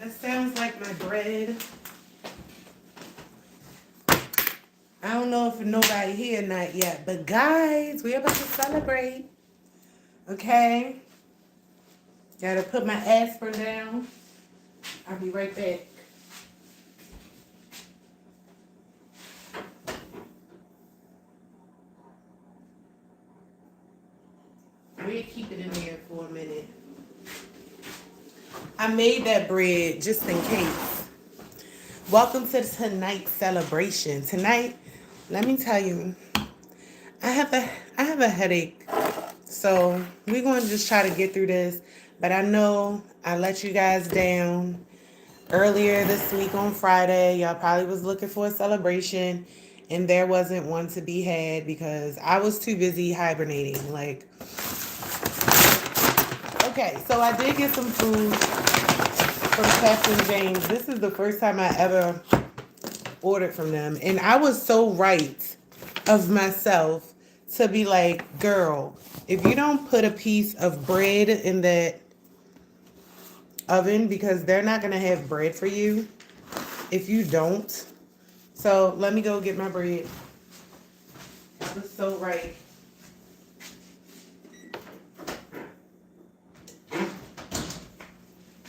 That sounds like my bread. I don't know if nobody here or not yet, but guys, we're about to celebrate. Okay? Gotta put my aspirin down. I'll be right back. We'll keep it in there for a minute. I made that bread just in case. Welcome to tonight's celebration. Tonight, let me tell you, I have a headache. So we're going to just try to get through this. But I know I let you guys down earlier this week on Friday. Y'all probably was looking for a celebration. And there wasn't one to be had because I was too busy hibernating. Like, okay, so I did get some food from Captain James. This is the first time I ever ordered from them. And I was so right of myself to be like, girl, if you don't put a piece of bread in that oven, because they're not going to have bread for you if you don't. So let me go get my bread. I was so right.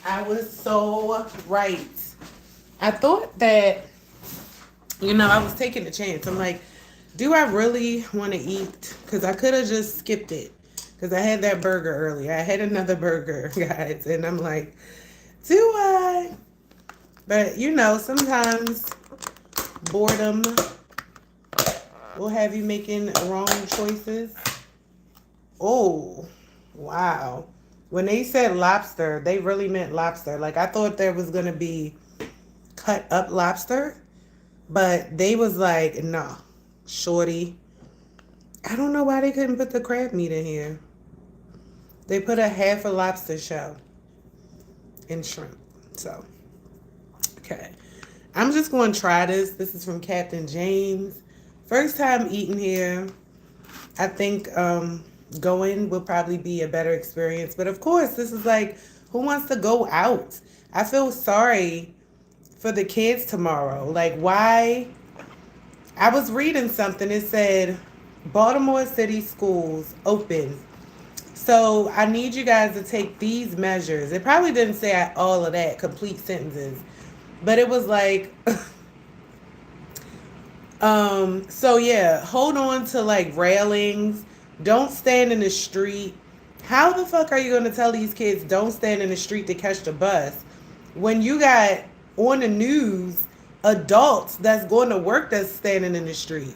I was so right. I thought that, I was taking a chance. I'm like, do I really want to eat? Because I could have just skipped it. Because I had that burger earlier. I had another burger, guys. And I'm like, do I? But, sometimes boredom will have you making wrong choices. Oh, wow. When they said lobster, they really meant lobster. Like, I thought there was going to be cut up lobster. But they was like, nah, shorty. I don't know why they couldn't put the crab meat in here. They put a half a lobster shell and shrimp. So, okay. I'm just going to try this. This is from Captain James. First time eating here. I think going will probably be a better experience. But of course, this is like, who wants to go out? I feel sorry for the kids tomorrow. Like, why? I was reading something. It said Baltimore City schools open. So I need you guys to take these measures. It probably didn't say all of that, complete sentences. But it was like, so yeah, hold on to like railings. Don't stand in the street. How the fuck are you going to tell these kids don't stand in the street to catch the bus when you got on the news adults that's going to work that's standing in the street?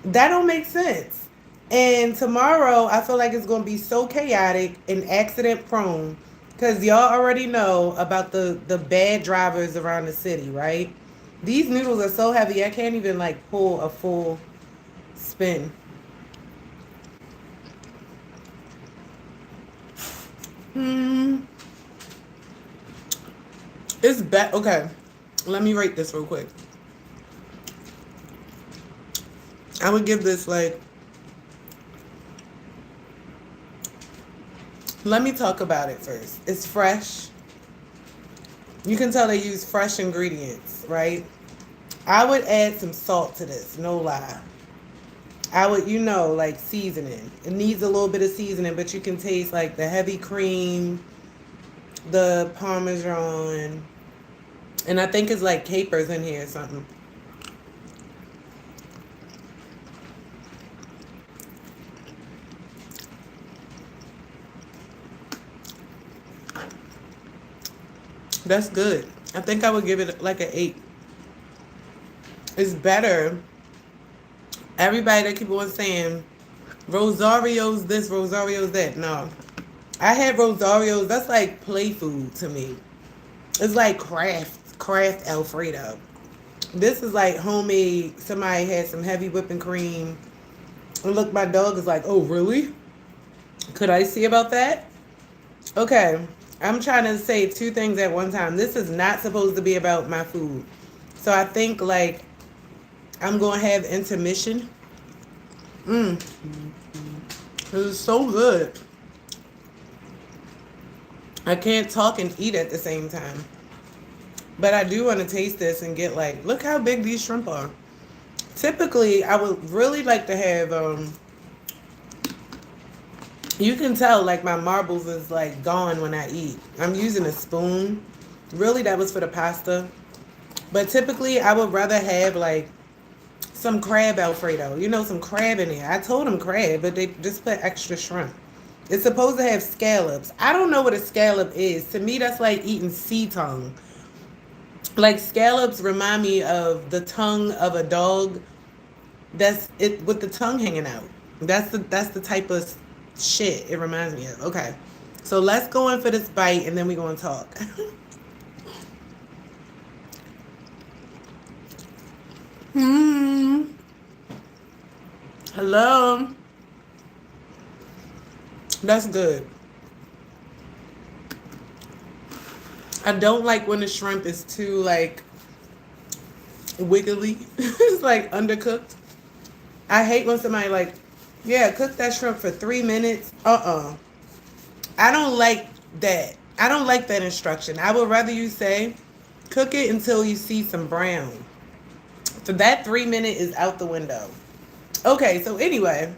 That don't make sense. And tomorrow, I feel like it's going to be so chaotic and accident prone because y'all already know about the bad drivers around the city, right? These noodles are so heavy, I can't even like pull a full spin. It's bad. Okay, let me rate this real quick. I would give this like, let me talk about it first. It's fresh. You can tell they use fresh ingredients, right? I would add some salt to this, no lie. I would, like seasoning. It needs a little bit of seasoning, but you can taste like the heavy cream, the Parmesan, and I think it's like capers in here or something. That's good. I think I would give it like an 8. It's better. Everybody that keep on saying Rosario's this, Rosario's that. No. I had Rosario's. That's like play food to me. It's like craft Alfredo. This is like homemade. Somebody had some heavy whipping cream. And look, my dog is like, oh, really? Could I see about that? Okay. I'm trying to say 2 things at one time. This is not supposed to be about my food. So I think like I'm going to have intermission. This is so good. I can't talk and eat at the same time. But I do want to taste this and get like, look how big these shrimp are. Typically, I would really like to have you can tell like my marbles is like gone when I eat. I'm using a spoon. Really, that was for the pasta. But typically, I would rather have like some crab Alfredo. You know, some crab in there. I told them crab, but they just put extra shrimp. It's supposed to have scallops. I don't know what a scallop is. To me, that's like eating sea tongue. Like scallops remind me of the tongue of a dog. That's it with the tongue hanging out. That's the type of shit it reminds me of. Okay, so let's go in for this bite and then we gonna talk. Hmm. Hello. That's good. I don't like when the shrimp is too like wiggly. It's like undercooked. I hate when somebody like, yeah, cook that shrimp for 3 minutes. I don't like that. I don't like that instruction. I would rather you say, cook it until you see some brown. So that 3 minute is out the window. Okay, so anyway,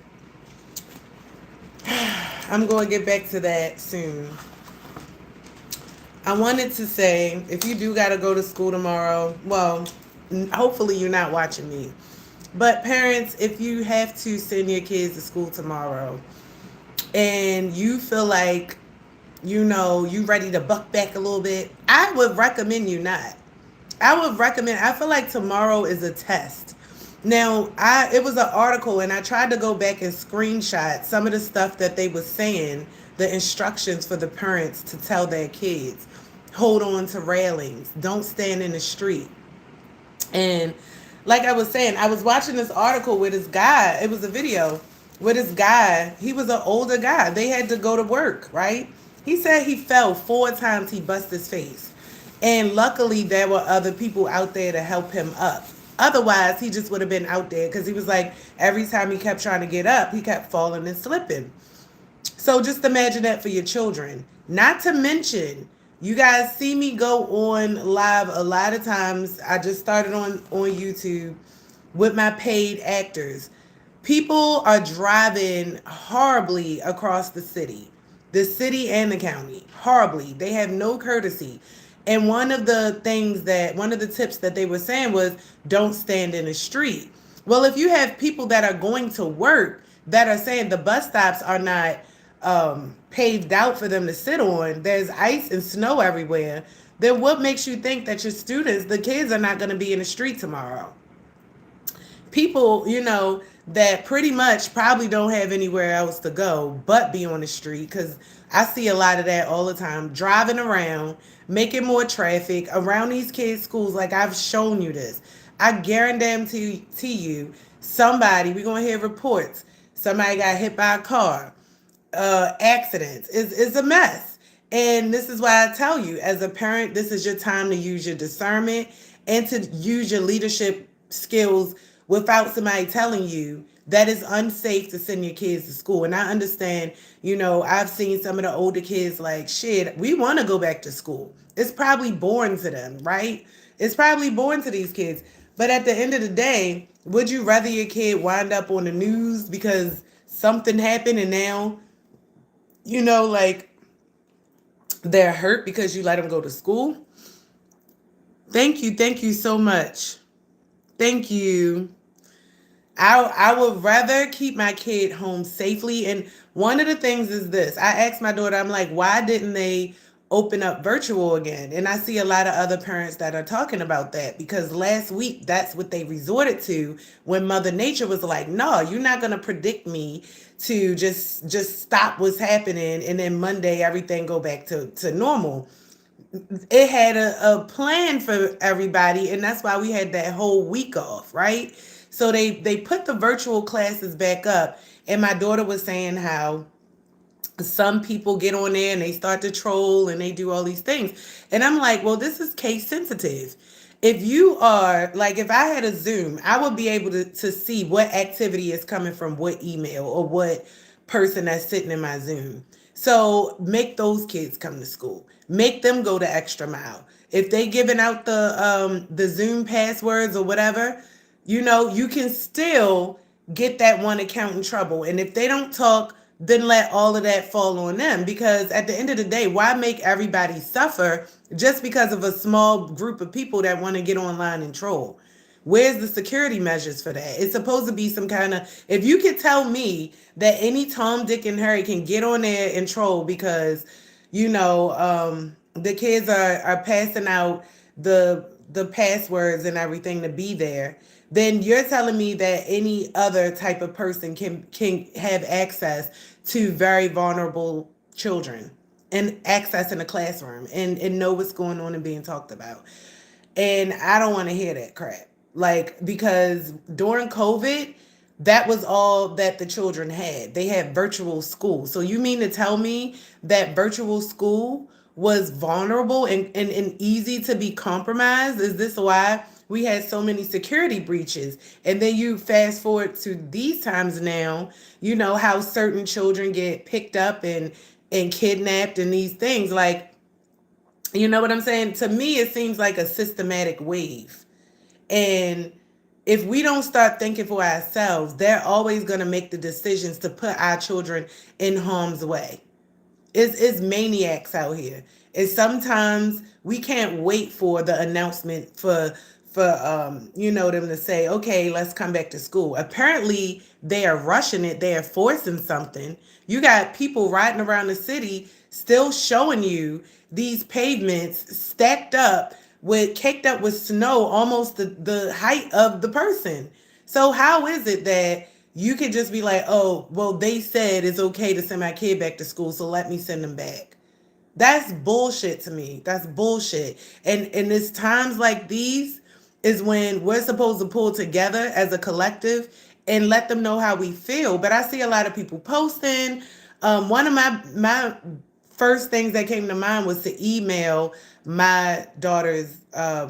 I'm going to get back to that soon. I wanted to say, if you do got to go to school tomorrow, well, hopefully you're not watching me. But parents, if you have to send your kids to school tomorrow and you feel like, you ready to buck back a little bit, I would recommend you not. I feel like tomorrow is a test. Now, it was an article and I tried to go back and screenshot some of the stuff that they were saying, the instructions for the parents to tell their kids. Hold on to railings. Don't stand in the street. And like I was saying, I was watching this article with this guy. It was a video with this guy. He was an older guy. They had to go to work, right? He said he fell 4 times. He bust his face. And luckily, there were other people out there to help him up. Otherwise, he just would have been out there because he was like, every time he kept trying to get up, he kept falling and slipping. So just imagine that for your children. Not to mention, you guys see me go on live a lot of times. I just started on YouTube with my paid actors. People are driving horribly across the city and the county. Horribly. They have no courtesy. And one of the tips that they were saying was don't stand in the street. Well, if you have people that are going to work that are saying the bus stops are not paved out for them to sit on, there's ice and snow everywhere, then what makes you think that your students, the kids, are not going to be in the street tomorrow? People, that pretty much probably don't have anywhere else to go but be on the street because I see a lot of that all the time, driving around, making more traffic around these kids' schools. Like I've shown you this. I guarantee you, we're going to hear reports. Somebody got hit by a car, accidents. It's a mess. And this is why I tell you, as a parent, this is your time to use your discernment and to use your leadership skills without somebody telling you that it's unsafe to send your kids to school. And I understand, I've seen some of the older kids like, shit, we want to go back to school. It's probably boring to them, right? It's probably boring to these kids. But at the end of the day, would you rather your kid wind up on the news because something happened and now, like they're hurt because you let them go to school? Thank you. Thank you so much. Thank you. I would rather keep my kid home safely. And one of the things is this. I asked my daughter, I'm like, why didn't they open up virtual again? And I see a lot of other parents that are talking about that because last week that's what they resorted to when Mother Nature was like, no, you're not going to predict me to just stop what's happening and then Monday everything go back to normal. It had a plan for everybody, and that's why we had that whole week off, right? So they put the virtual classes back up, and my daughter was saying how some people get on there and they start to troll and they do all these things. And I'm like, well, this is case sensitive. If you are like, if I had a Zoom, I would be able to see what activity is coming from what email or what person that's sitting in my Zoom. So make those kids come to school. Make them go the extra mile. If they giving out the Zoom passwords or whatever, you can still get that one account in trouble. And if they don't talk, then let all of that fall on them. Because at the end of the day, why make everybody suffer just because of a small group of people that want to get online and troll? Where's the security measures for that? It's supposed to be some kind of, if you could tell me that any Tom, Dick, and Harry can get on there and troll because, the kids are passing out the passwords and everything to be there, then you're telling me that any other type of person can have access to very vulnerable children and access in a classroom and know what's going on and being talked about. And I don't want to hear that crap. Like, because during COVID, that was all that the children had. They had virtual school. So you mean to tell me that virtual school was vulnerable and easy to be compromised? Is this why we had so many security breaches? And then you fast forward to these times now, how certain children get picked up and kidnapped and these things. Like, you know what I'm saying? To me, it seems like a systematic wave. And if we don't start thinking for ourselves, they're always going to make the decisions to put our children in harm's way. It's maniacs out here. And sometimes we can't wait for the announcement for them to say, okay, let's come back to school. Apparently they are rushing it. They are forcing something. You got people riding around the city still showing you these pavements stacked up with caked up with snow, almost the height of the person. So how is it that you could just be like, oh, well, they said it's okay to send my kid back to school, so let me send them back? That's bullshit to me. That's bullshit. And it's times like these is when we're supposed to pull together as a collective and let them know how we feel. But I see a lot of people posting. One of my first things that came to mind was to email my daughter's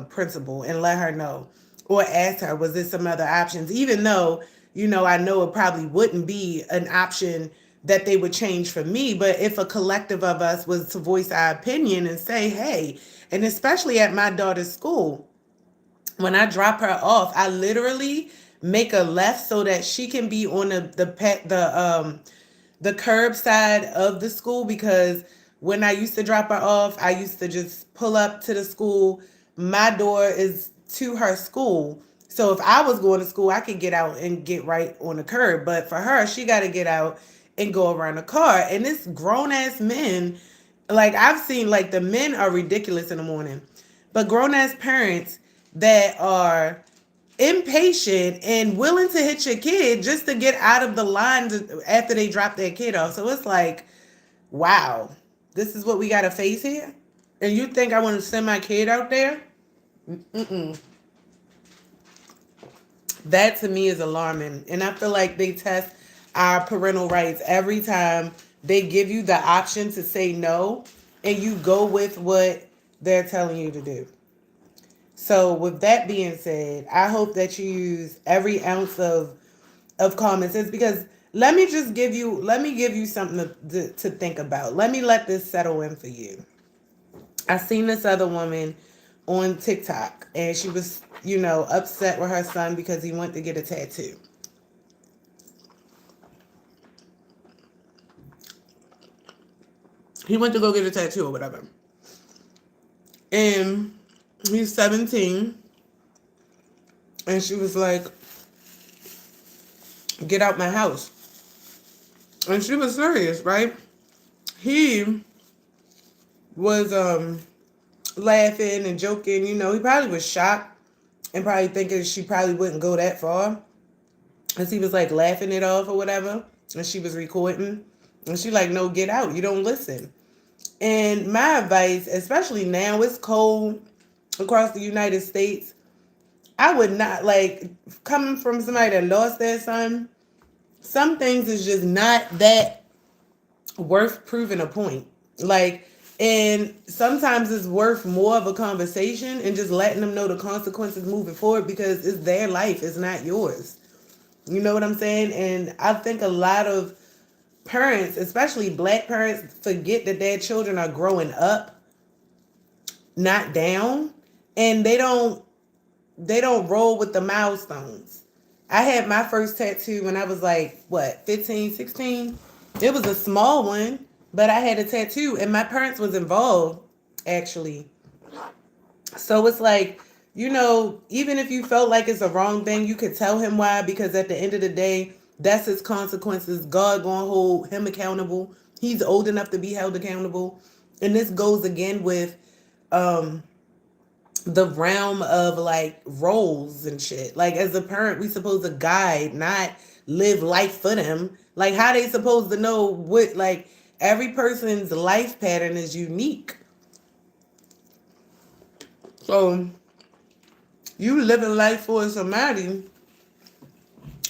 principal and let her know, or ask her, was there some other options? Even though, I know it probably wouldn't be an option that they would change for me. But if a collective of us was to voice our opinion and say, hey, and especially at my daughter's school, when I drop her off, I literally make a left so that she can be on the curb side of the school, because when I used to drop her off, I used to just pull up to the school. My door is to her school. So if I was going to school, I could get out and get right on the curb. But for her, she got to get out and go around the car. And this grown ass men, like I've seen, like the men are ridiculous in the morning, but grown ass parents that are impatient and willing to hit your kid just to get out of the line after they drop their kid off. So it's like, wow, this is what we got to face here? And you think I want to send my kid out there? Mm-mm. That to me is alarming. And I feel like they test our parental rights every time they give you the option to say no and you go with what they're telling you to do. So with that being said, I hope that you use every ounce of common sense, because let me give you something to think about. Let me let this settle in for you. I seen this other woman on TikTok and she was, upset with her son because he went to get a tattoo. He went to go get a tattoo or whatever. And he's 17. And she was like, get out my house. And she was serious, right? He was laughing and joking. He probably was shocked and probably thinking she probably wouldn't go that far. And he was like laughing it off or whatever. And she was recording. And she like, no, get out. You don't listen. And my advice, especially now, it's cold across the United States. I would not, like, coming from somebody that lost their son, some things is just not that worth proving a point. Like, and sometimes it's worth more of a conversation and just letting them know the consequences moving forward, because it's their life, it's not yours. You know what I'm saying? And I think a lot of parents, especially black parents, forget that their children are growing up not down, and they don't roll with the milestones. I had my first tattoo when I was like, what, 15, 16. It was a small one, but I had a tattoo and my parents was involved actually. So it's like, even if you felt like it's a wrong thing, you could tell him why, because at the end of the day, that's his consequences. God gonna hold him accountable. He's old enough to be held accountable. And this goes again with um the realm of like roles and shit. Like as a parent, we supposed to guide, not live life for them. Like how they supposed to know what, like, every person's life pattern is unique. So you living life for somebody,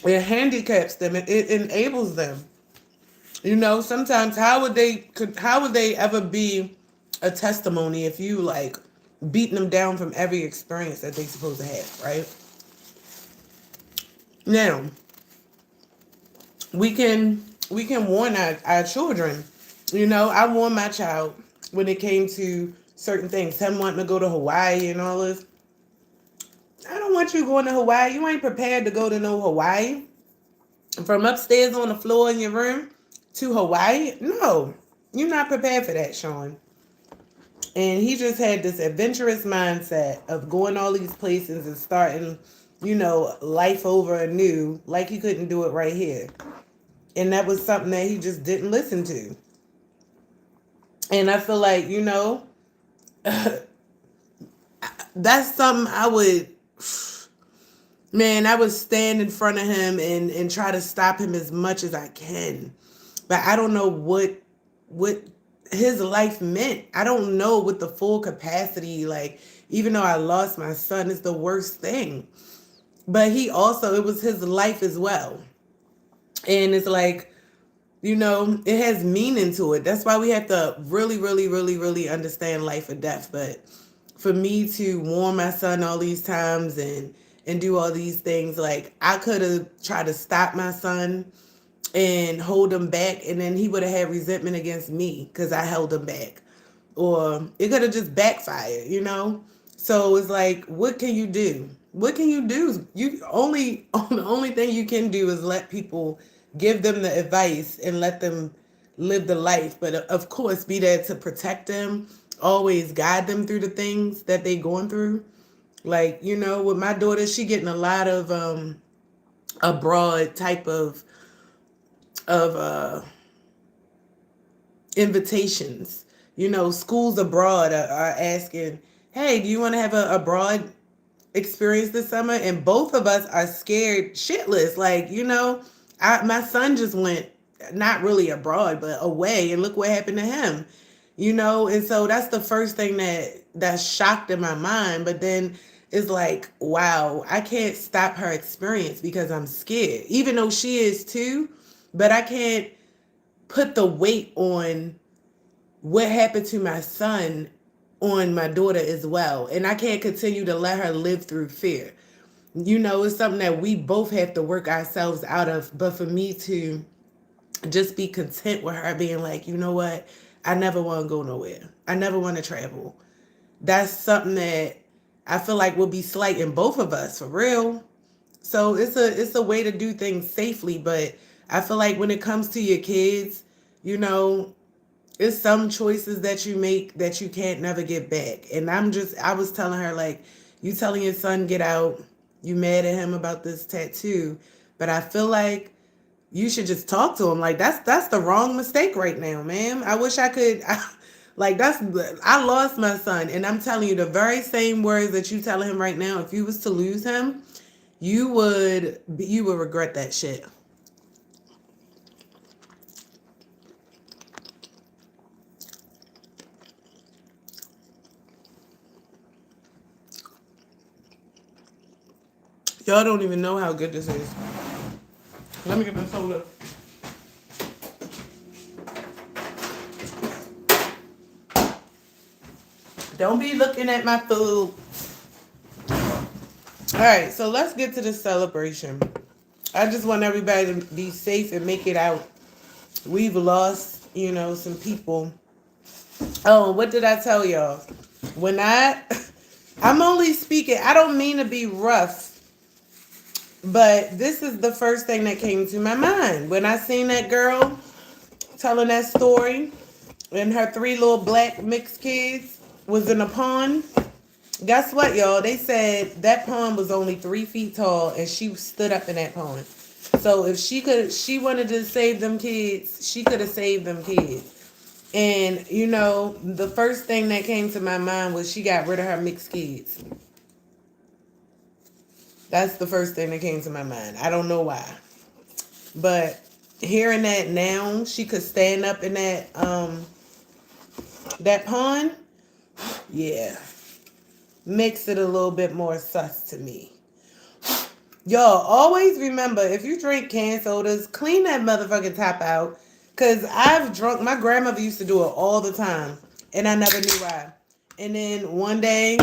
it handicaps them. It enables them. Sometimes how would they ever be a testimony if you like beating them down from every experience that they supposed to have, right? Now, we can warn our children. I warned my child when it came to certain things. Him wanting to go to Hawaii and all this. I don't want you going to Hawaii. You ain't prepared to go to no Hawaii. From upstairs on the floor in your room to Hawaii? No. You're not prepared for that, Sean. And he just had this adventurous mindset of going all these places and starting, life over anew, like he couldn't do it right here. And that was something that he just didn't listen to. And I feel like, that's something I would stand in front of him and try to stop him as much as I can. But I don't know what his life meant. I don't know what the full capacity, like, even though I lost my son, is the worst thing. But it was his life as well. And it's like, it has meaning to it. That's why we have to really, really, really, really understand life or death. But for me to warn my son all these times and do all these things, like, I could have tried to stop my son and hold him back, and then he would have had resentment against me because I held him back. Or it could have just backfired. So it's like, what can you do? What can you do? The only thing you can do is let people, give them the advice and let them live the life. But of course, be there to protect them, always guide them through the things that they going through. Like, with my daughter, she getting a lot of abroad type of invitations. Schools abroad are asking, hey, do you want to have a abroad experience this summer? And both of us are scared shitless. Like, my son just went, not really abroad, but away, and look what happened to him. And so that's the first thing that's shocked in my mind. But then it's like, wow, I can't stop her experience because I'm scared, even though she is too. But I can't put the weight on what happened to my son on my daughter as well. And I can't continue to let her live through fear. It's something that we both have to work ourselves out of. But for me to just be content with her being like, you know what? I never want to go nowhere. I never want to travel. That's something that I feel like will be slighting both of us, for real. So it's a way to do things safely. But I feel like when it comes to your kids, it's some choices that you make that you can't never get back. And I was telling her, like, you telling your son get out, you mad at him about this tattoo, but I feel like you should just talk to him. Like, that's the wrong mistake right now, man. I wish I could. I lost my son, and I'm telling you the very same words that you telling him right now. If you was to lose him, you would regret that shit. Y'all don't even know how good this is. Let me get the soda. Don't be looking at my food. All right, so let's get to the celebration. I just want everybody to be safe and make it out. We've lost, some people. Oh, what did I tell y'all? When I'm only speaking, I don't mean to be rough, but this is the first thing that came to my mind. When I seen that girl telling that story and her three little black mixed kids was in a pond. Guess what, y'all? They said that pond was only 3 feet tall and she stood up in that pond. So if she wanted to save them kids, she could have saved them kids. And you know, the first thing that came to my mind was she got rid of her mixed kids. That's the first thing that came to my mind. I don't know why. But hearing that now, she could stand up in that pond, yeah. Makes it a little bit more sus to me. Y'all, always remember, if you drink canned sodas, clean that motherfucking top out. Because I've drunk, my grandmother used to do it all the time. And I never knew why. And then one day,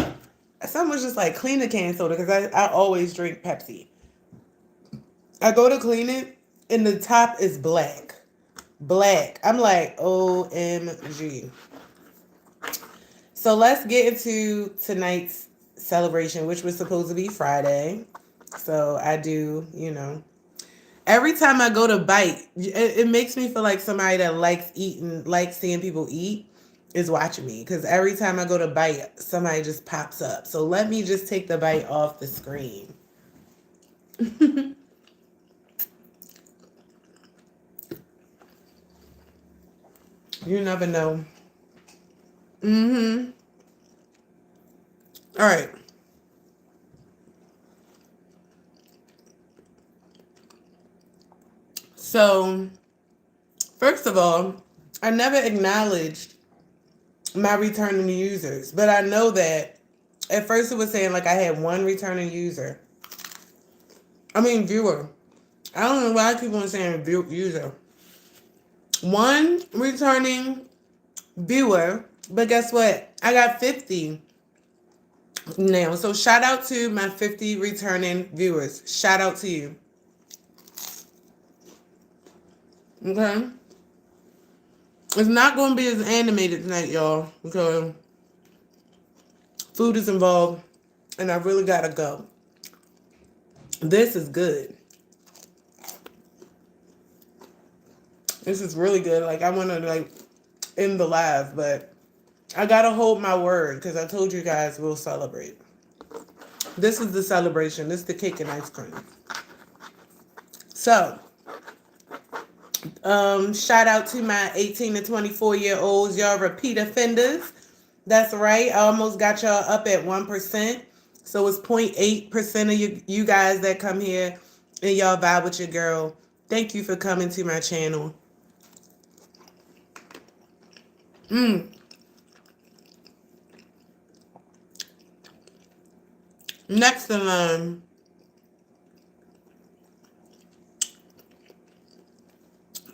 someone was just like, clean the canned soda. Because I always drink Pepsi. I go to clean it, and the top is black. Black. I'm like, OMG. So let's get into tonight's celebration, which was supposed to be Friday. So I do, every time I go to bite, it makes me feel like somebody that likes eating, likes seeing people eat, is watching me. Because every time I go to bite, somebody just pops up. So let me just take the bite off the screen. You never know. Mm-hmm. All right. So, first of all, I never acknowledged my returning users, but I know that at first it was saying like I had one returning user. I mean, viewer. I don't know why I keep on saying user. One returning viewer, but guess what? I got 50 now. So shout out to my 50 returning viewers. Shout out to you. Okay? It's not going to be as animated tonight, y'all, because food is involved and I really got to go. This is good. This is really good. Like, I want to, like, end the live, but I got to hold my word because I told you guys we'll celebrate. This is the celebration. This is the cake and ice cream. So, shout out to my 18 to 24-year-olds. Y'all repeat offenders. That's right. I almost got y'all up at 1%. So it's 0.8% of you guys that come here and y'all vibe with your girl. Thank you for coming to my channel. Next in line,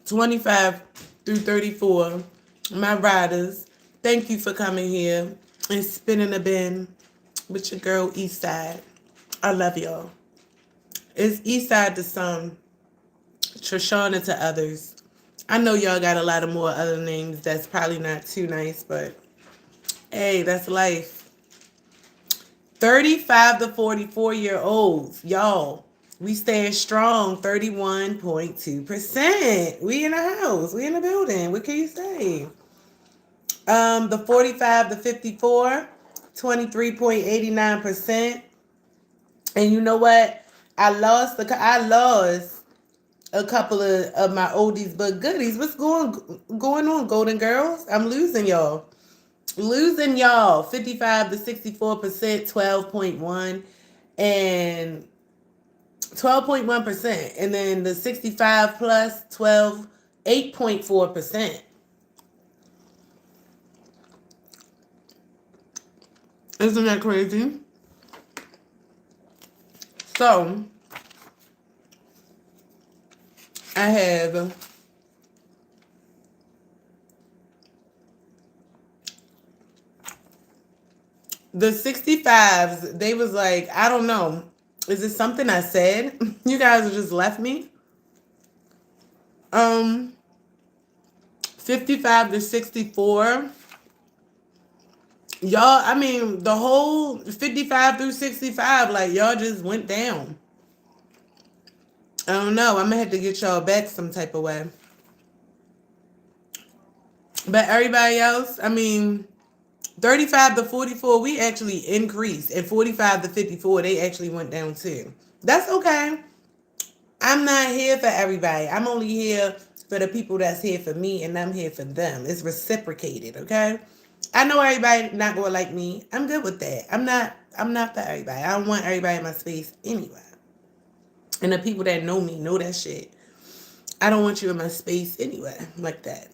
25 through 34, my riders. Thank you for coming here and spinning a bin with your girl Eastside. I love y'all. It's Eastside to some, Trishana to others. I know y'all got a lot of more other names that's probably not too nice, but hey, that's life. 35 to 44-year-olds, y'all, we stand strong, 31.2%. We in the house, we in the building. What can you say? The 45 to 54, 23.89%. And you know what? I lost a couple of my oldies but goodies. What's going on, Golden Girls? I'm losing y'all. 55 to 64%, 12.1 and 12.1%. And then the 65 plus 8.4%. Isn't that crazy? So I have the 65s. They was like, I don't know. Is this something I said? You guys just left me. 55 to 64. Y'all, I mean, the whole 55 through 65, like, y'all just went down. I don't know. I'm gonna have to get y'all back some type of way. But everybody else, I mean, 35 to 44, we actually increased. And 45 to 54, they actually went down too. That's okay. I'm not here for everybody. I'm only here for the people that's here for me, and I'm here for them. It's reciprocated, okay? I know everybody not gonna like me. I'm good with that. I'm not for everybody. I don't want everybody in my space anyway. And the people that know me know that shit. I don't want you in my space anyway, like that.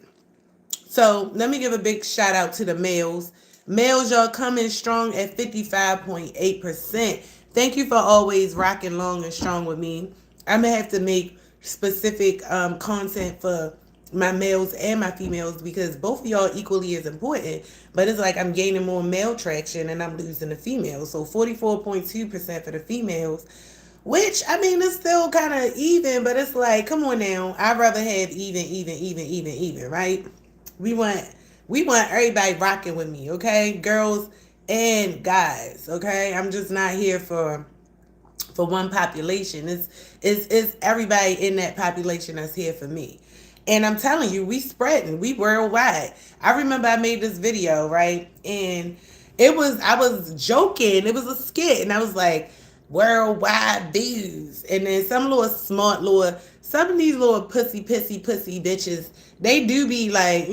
So let me give a big shout out to the males. Males, y'all coming strong at 55.8%. Thank you for always rocking long and strong with me. I'm going to have to make specific content for my males and my females because both of y'all equally is important. But it's like I'm gaining more male traction and I'm losing the females. So 44.2% for the females, which, I mean, it's still kind of even, but it's like, come on now. I'd rather have even, right? We want we want everybody rocking with me, okay? Girls and guys, okay? I'm just not here for one population. It's everybody in that population that's here for me. And I'm telling you, we spreading, we worldwide. I remember I made this video, right? And I was joking. It was a skit, and I was like, worldwide views. And then some of these little pussy bitches, they do be like,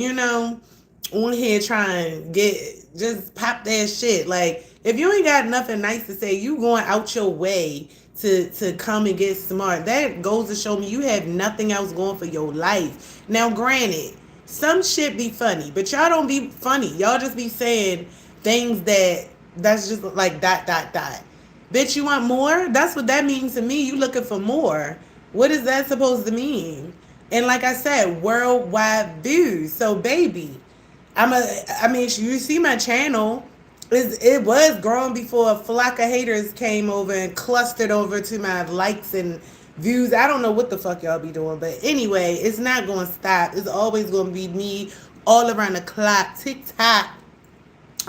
on here trying to just pop that shit. Like, if you ain't got nothing nice to say, you going out your way to come and get smart. That goes to show me you have nothing else going for your life. Now, granted, some shit be funny, but y'all don't be funny. Y'all just be saying things that's just like dot dot dot. Bitch, you want more? That's what that means to me. You looking for more. What is that supposed to mean? And like I said, worldwide views. So baby, I mean, you see my channel. It was growing before a flock of haters came over and clustered over to my likes and views. I don't know what the fuck y'all be doing, but anyway, it's not going to stop. It's always going to be me all around the clock. TikTok,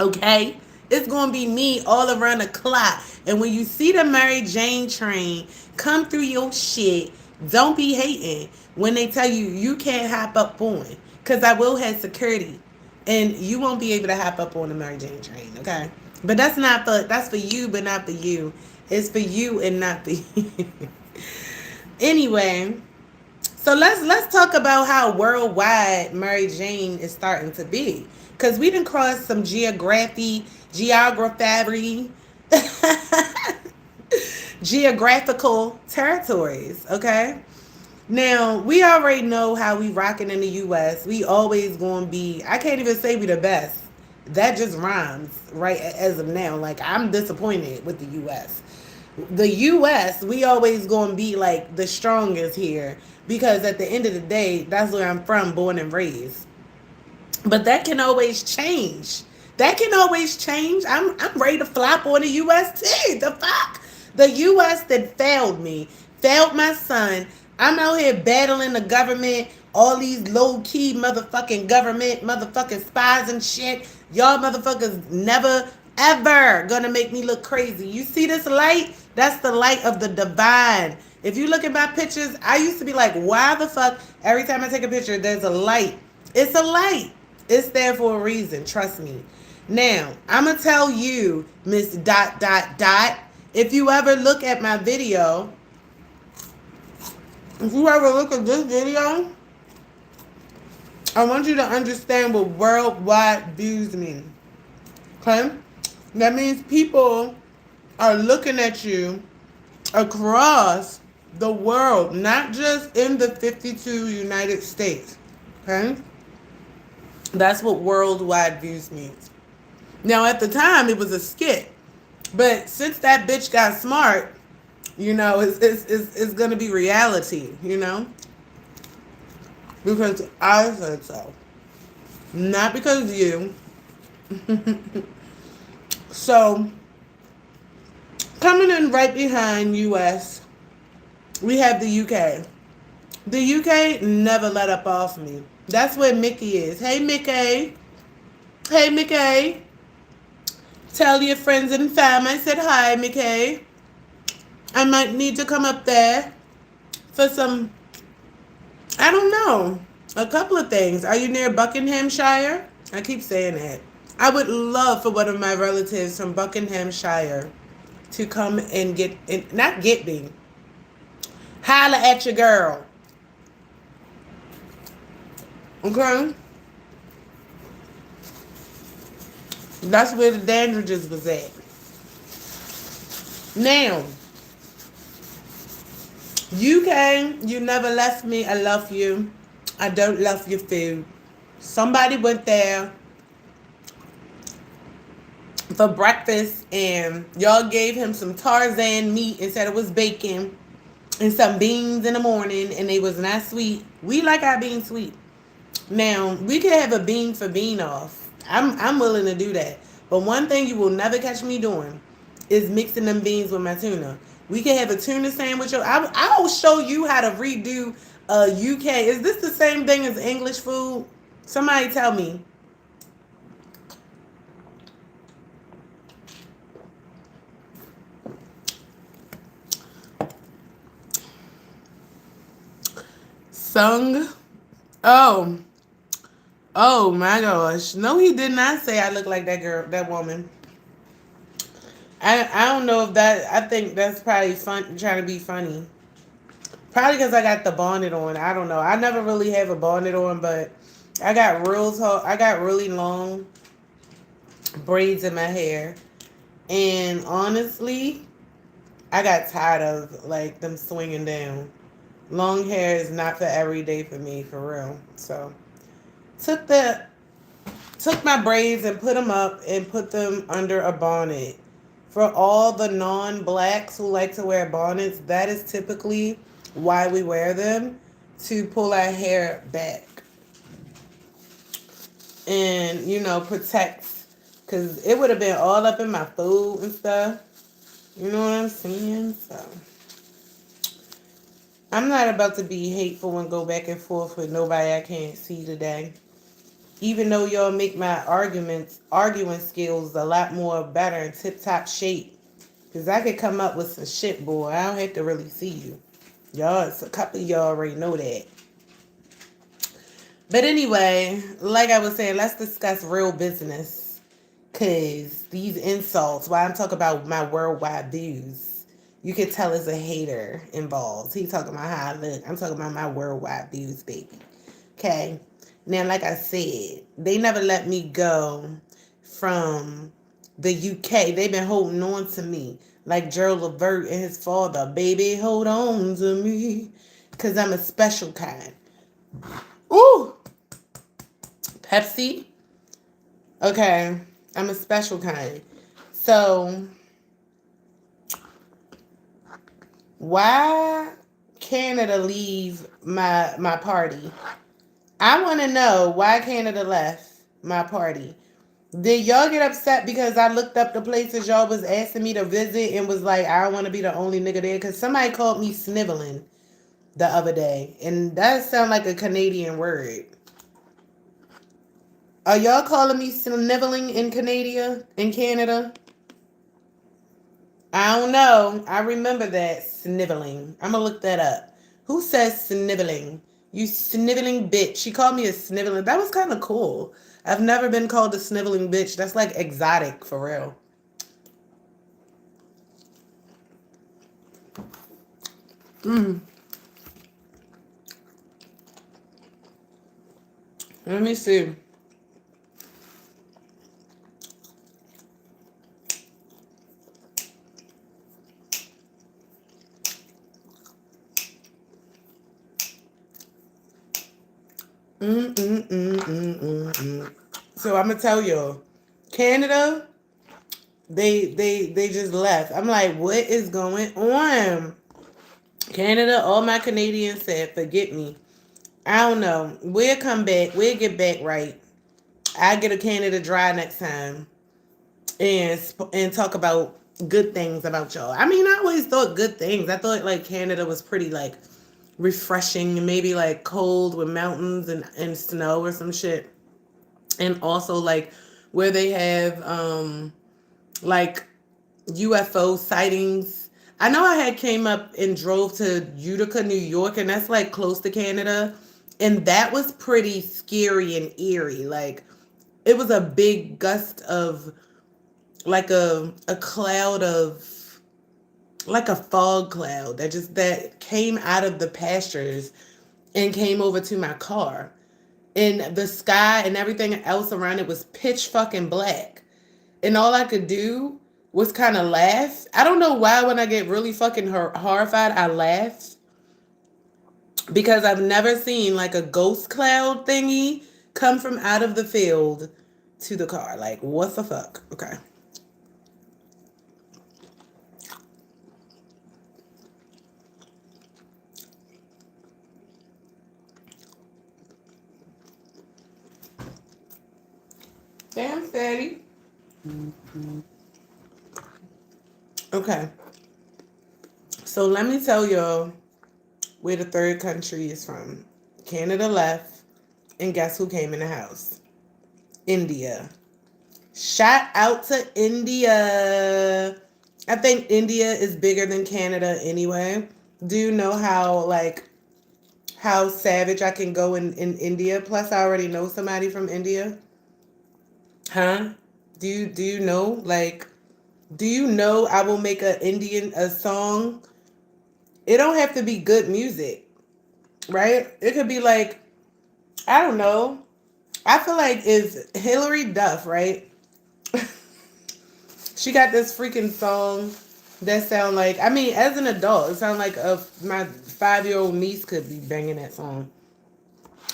okay? It's going to be me all around the clock. And when you see the Maryjane train come through your shit, don't be hating when they tell you you can't hop up on. Because I will have security. And you won't be able to hop up on the Maryjane train, okay? But that's for you, but not for you. It's for you and not for you. Anyway, so let's talk about how worldwide Maryjane is starting to be. Cause we done crossed some geography, geographical territories, okay? Now, we already know how we rocking in the U.S. We always going to be, I can't even say we the best. That just rhymes, right, as of now. Like, I'm disappointed with the U.S. The U.S., we always going to be, like, the strongest here. Because at the end of the day, that's where I'm from, born and raised. But that can always change. That can always change. I'm ready to flop on the U.S. too. The fuck? The U.S. that failed me, failed my son. I'm out here battling the government, all these low-key motherfucking government, motherfucking spies and shit. Y'all motherfuckers never, ever gonna make me look crazy. You see this light? That's the light of the divine. If you look at my pictures, I used to be like, why the fuck? Every time I take a picture, there's a light. It's a light. It's there for a reason. Trust me. Now, I'm going to tell you, Miss Dot, Dot, Dot, if you ever look at my video, if you ever look at this video, I want you to understand what worldwide views mean. Okay? That means people are looking at you across the world, not just in the 52 United States. Okay? That's what worldwide views means. Now, at the time, it was a skit. But since that bitch got smart, it's going to be reality, Because I said so. Not because of you. So, coming in right behind U.S., we have the UK. The UK never let up off me. That's where Mickey is. Hey, Mickey. Hey, Mickey. Tell your friends and fam I said hi, Mickey. I might need to come up there for some, I don't know, a couple of things. Are you near Buckinghamshire? I keep saying that. I would love for one of my relatives from Buckinghamshire to come and not get me, holla at your girl. Okay? That's where the Dandridges was at. Now, UK, you never left me. I love you. I don't love your food. Somebody went there for breakfast and y'all gave him some Tarzan meat and said it was bacon and some beans in the morning and they was not sweet. We like our beans sweet. Now, we could have a bean for bean off. I'm willing to do that. But one thing you will never catch me doing is mixing them beans with my tuna. We can have a tuna sandwich. I'll show you how to redo UK. Is this the same thing as English food? Somebody tell me. Sung. Oh. Oh my gosh. No, he did not say I look like that girl, that woman. I don't know if that, I think that's probably fun, trying to be funny. Probably because I got the bonnet on. I don't know. I never really have a bonnet on, but I got really long braids in my hair. And honestly, I got tired of like them swinging down. Long hair is not for every day for me, for real. So took the took my braids and put them up and put them under a bonnet. For all the non-blacks who like to wear bonnets, that is typically why we wear them, to pull our hair back and, protect, because it would have been all up in my food and stuff. You know what I'm saying? So I'm not about to be hateful and go back and forth with nobody I can't see today. Even though y'all make my arguing skills a lot more better and tip-top shape. Because I could come up with some shit, boy. I don't have to really see you. Y'all, a couple of y'all already know that. But anyway, like I was saying, let's discuss real business. Because these insults, while I'm talking about my worldwide views, you could tell it's a hater involved. He talking about how I look. I'm talking about my worldwide views, baby. Okay? Now, like I said, they never let me go from the UK. They've been holding on to me. Like Gerald Levert and his father. Baby, hold on to me. Because I'm a special kind. Ooh! Pepsi? Okay. I'm a special kind. So, why Canada leave my party? I want to know why Canada left my party. Did y'all get upset because I looked up the places y'all was asking me to visit and was like, I don't want to be the only nigga there? Because somebody called me sniveling the other day. And that sound like a Canadian word. Are y'all calling me sniveling in Canada? I don't know. I remember that sniveling. I'm going to look that up. Who says sniveling? You sniveling bitch. She called me a sniveling. That was kind of cool. I've never been called a sniveling bitch. That's like exotic for real. Let me see. So I'm gonna tell y'all, Canada, they just left. I'm like, what is going on? Canada, all my Canadians said, forget me. I don't know. We'll come back. We'll get back right. I get a Canada Dry next time and talk about good things about y'all. I mean, I always thought good things. I thought like Canada was pretty like refreshing and maybe like cold with mountains and snow or some shit. And also like where they have like UFO sightings. I know I had came up and drove to Utica, New York, and that's like close to Canada. And that was pretty scary and eerie. Like it was a big gust of like a cloud of like a fog cloud that came out of the pastures and came over to my car. And the sky and everything else around it was pitch fucking black. And all I could do was kind of laugh. I don't know why when I get really fucking horrified, I laugh because I've never seen like a ghost cloud thingy come from out of the field to the car. Like, what the fuck? Okay. Damn, fatty. Okay. So let me tell y'all where the third country is from. Canada left, and guess who came in the house? India. Shout out to India. I think India is bigger than Canada anyway. Do you know how savage I can go in India? Plus I already know somebody from India. Huh? Do you know? Like, do you know I will make a song? It don't have to be good music, right? It could be like, I don't know. I feel like is Hillary Duff, right? She got this freaking song that sound like, I mean, as an adult, it sound like my 5-year-old niece could be banging that song.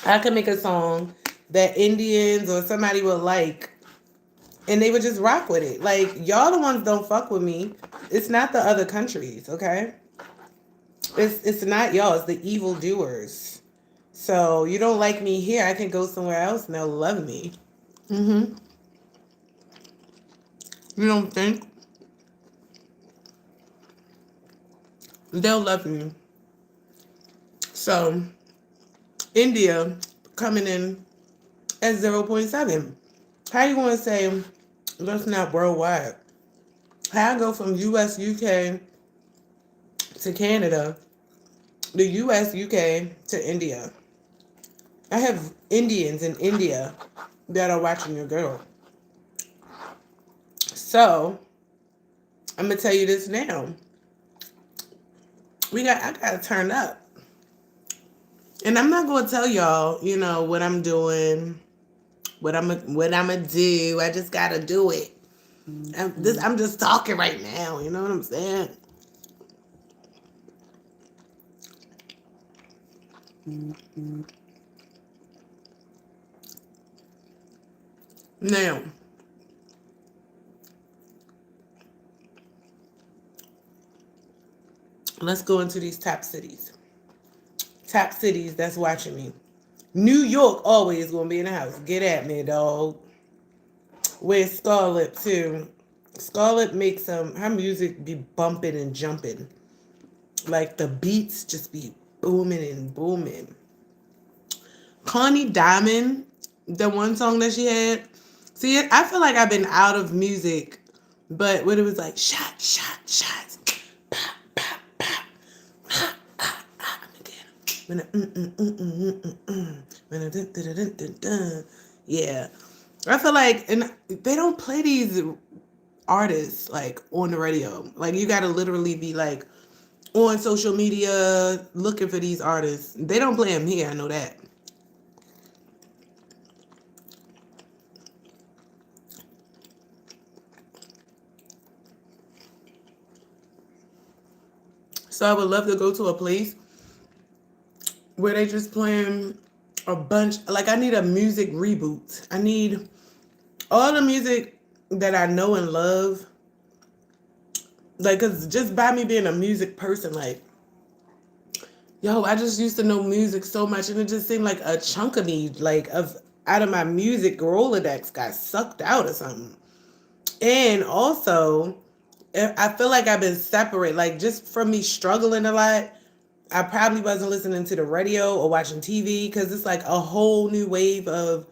I could make a song that Indians or somebody would like, and they would just rock with it. Like, y'all the ones don't fuck with me. It's not the other countries, okay? It's not y'all. It's the evil doers. So you don't like me here, I can go somewhere else and they'll love me. Mm-hmm. You don't think they'll love me? So India coming in at 0.7. How you gonna say that's not worldwide? How I go from US, UK to Canada, the US, UK to India? I have Indians in India that are watching your girl. So I'm gonna tell you this now. I gotta turn up. And I'm not gonna tell y'all, what I'm doing, what I'm gonna do. I just gotta do it. I'm just talking right now. You know what I'm saying? Now, let's go into these top cities. Top cities that's watching me. New York always gonna be in the house. Get at me, dog. Where's Scarlett too? Scarlett makes her music be bumping and jumping. Like the beats just be booming and booming. Connie Diamond, the one song that she had. See, I feel like I've been out of music, but when it was like shot, shot, shots, pop, pop, pop, ah, ah, ah, when yeah, I feel like, and they don't play these artists like on the radio. Like you got to literally be like on social media looking for these artists. They don't play them here. I know that. So I would love to go to a place where they just playing a bunch. Like I need a music reboot. I need all the music that I know and love. Like, cause just by me being a music person, like, yo, I just used to know music so much, and it just seemed like a chunk of me, like, of out of my music Rolodex got sucked out or something. And also, I feel like I've been separate, like, just from me struggling a lot. I probably wasn't listening to the radio or watching TV because it's like a whole new wave of,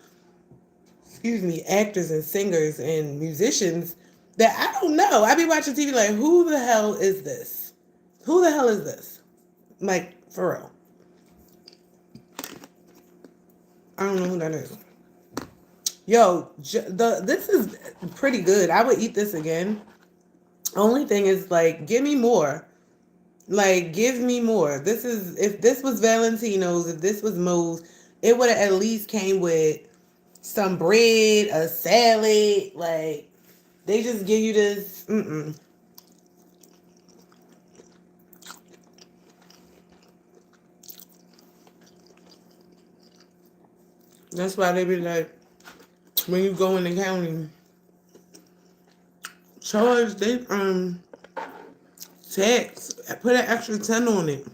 excuse me, actors and singers and musicians that I don't know. I be watching TV like, who the hell is this? Who the hell is this? Like, for real. I don't know who that is. Yo, this is pretty good. I would eat this again. Only thing is, like, give me more. Like, give me more. This is, if this was Valentino's, if this was Moe's, it would have at least came with some bread, a salad. Like, they just give you this. Mm-mm. That's why they be like, when you go in the county, charge they tax, put an extra 10 on it.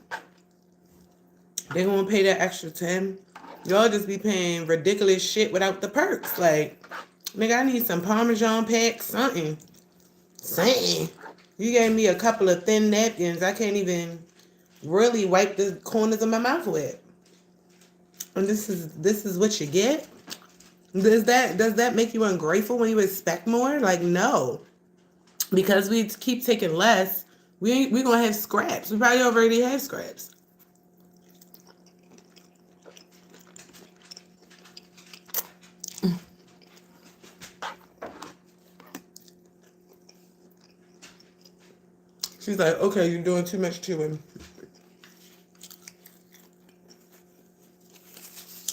They gonna pay that extra 10. Y'all just be paying ridiculous shit without the perks. Like, nigga, I need some Parmesan packs, something. Something. You gave me a couple of thin napkins. I can't even really wipe the corners of my mouth with. And this is what you get? Does that make you ungrateful when you expect more? Like, no. Because we keep taking less, we gonna have scraps. We probably already have scraps. She's like, okay, you're doing too much chewing.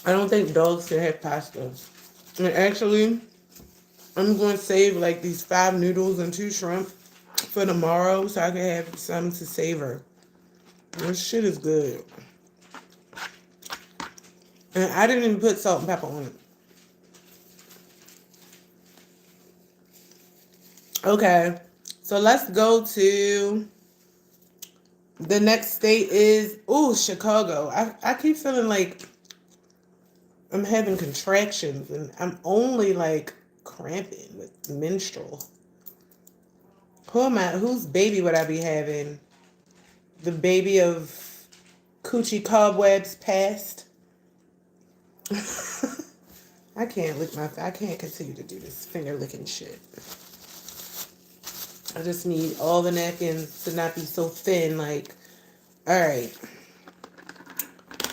I don't think dogs should have pasta. And actually, I'm going to save like these 5 noodles and 2 shrimp for tomorrow so I can have some to savor. This shit is good. And I didn't even put salt and pepper on it. Okay, so let's go to the next state is, Chicago. I keep feeling like I'm having contractions and I'm only like cramping with menstrual. Whose baby would I be having? The baby of coochie cobwebs past? I can't continue to do this finger licking shit. I just need all the napkins to not be so thin. Like, all right.